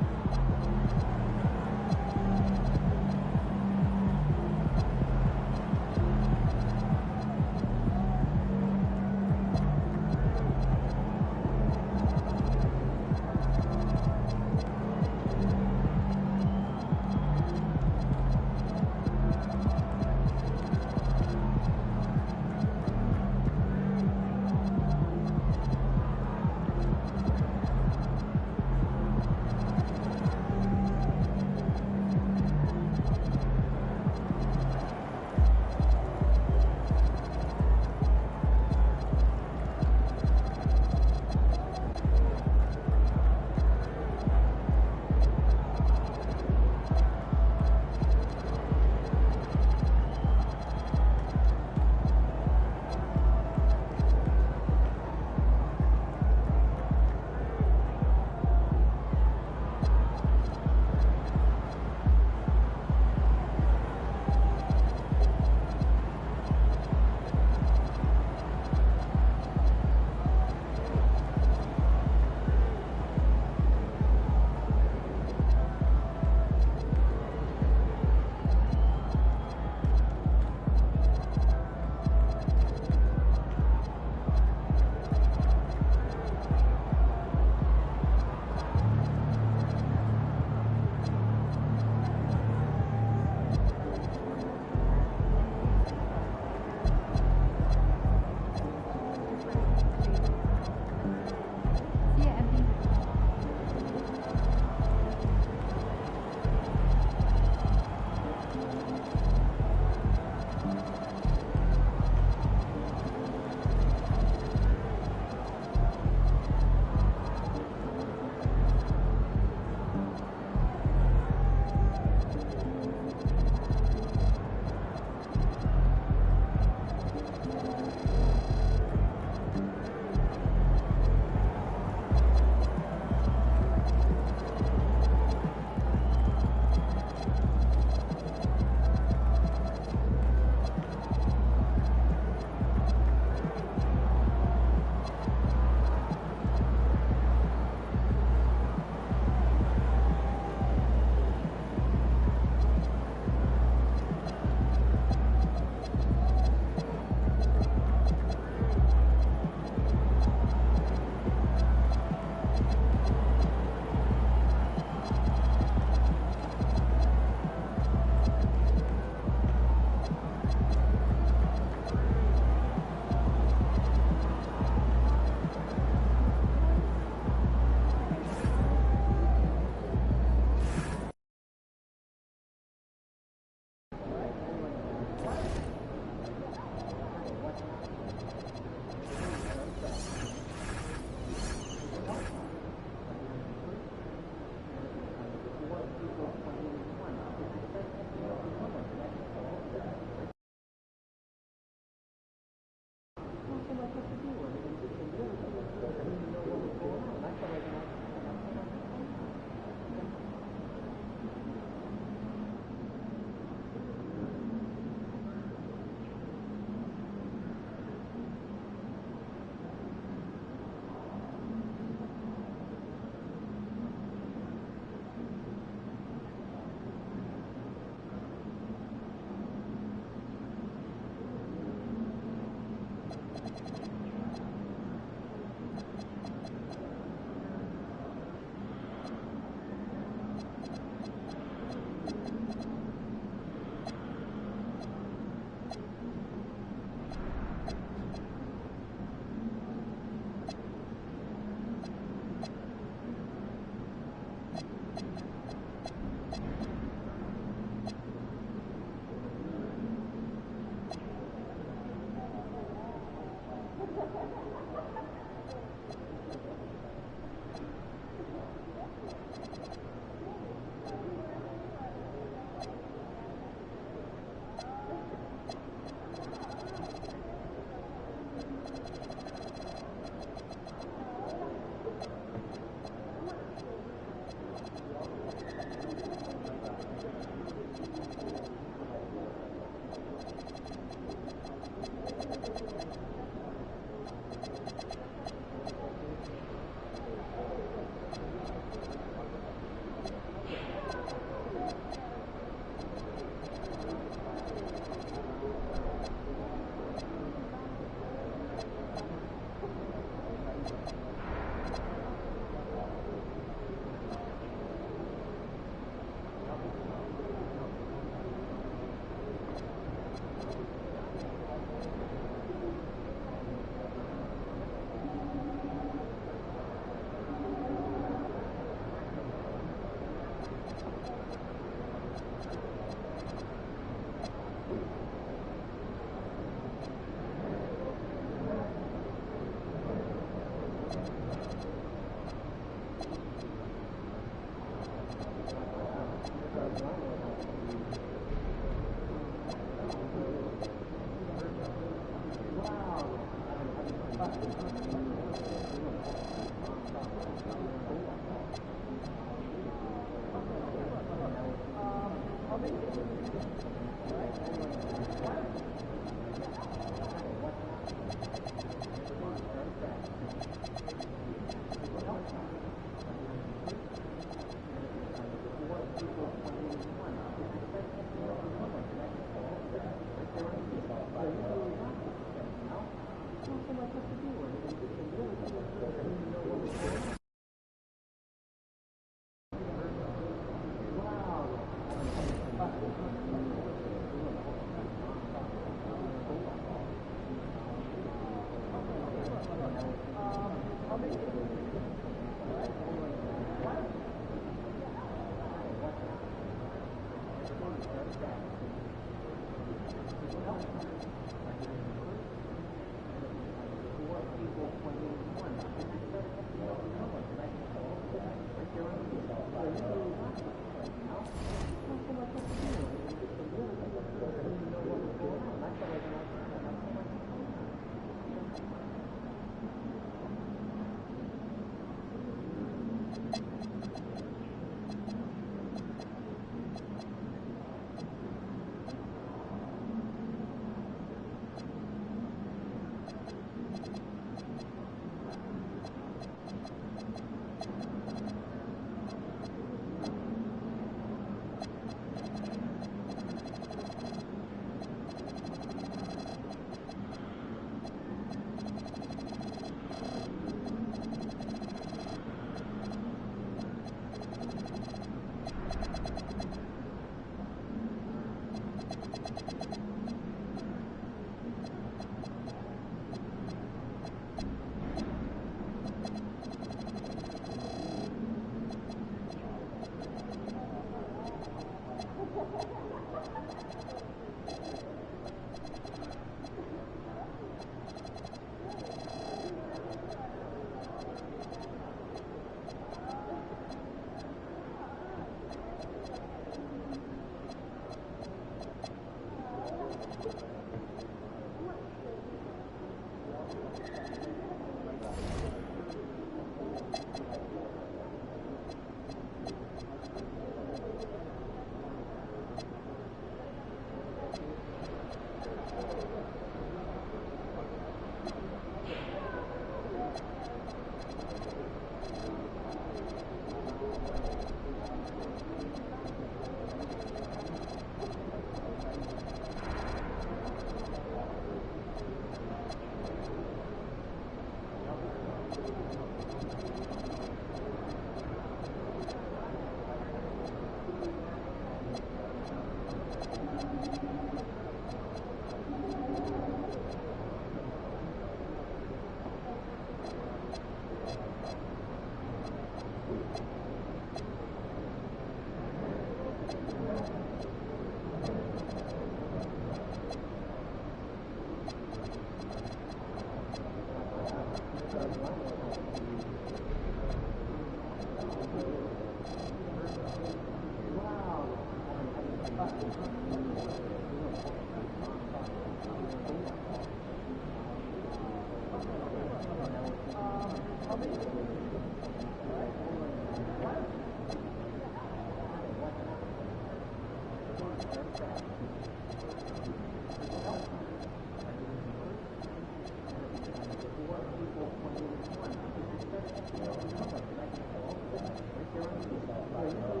Thank you.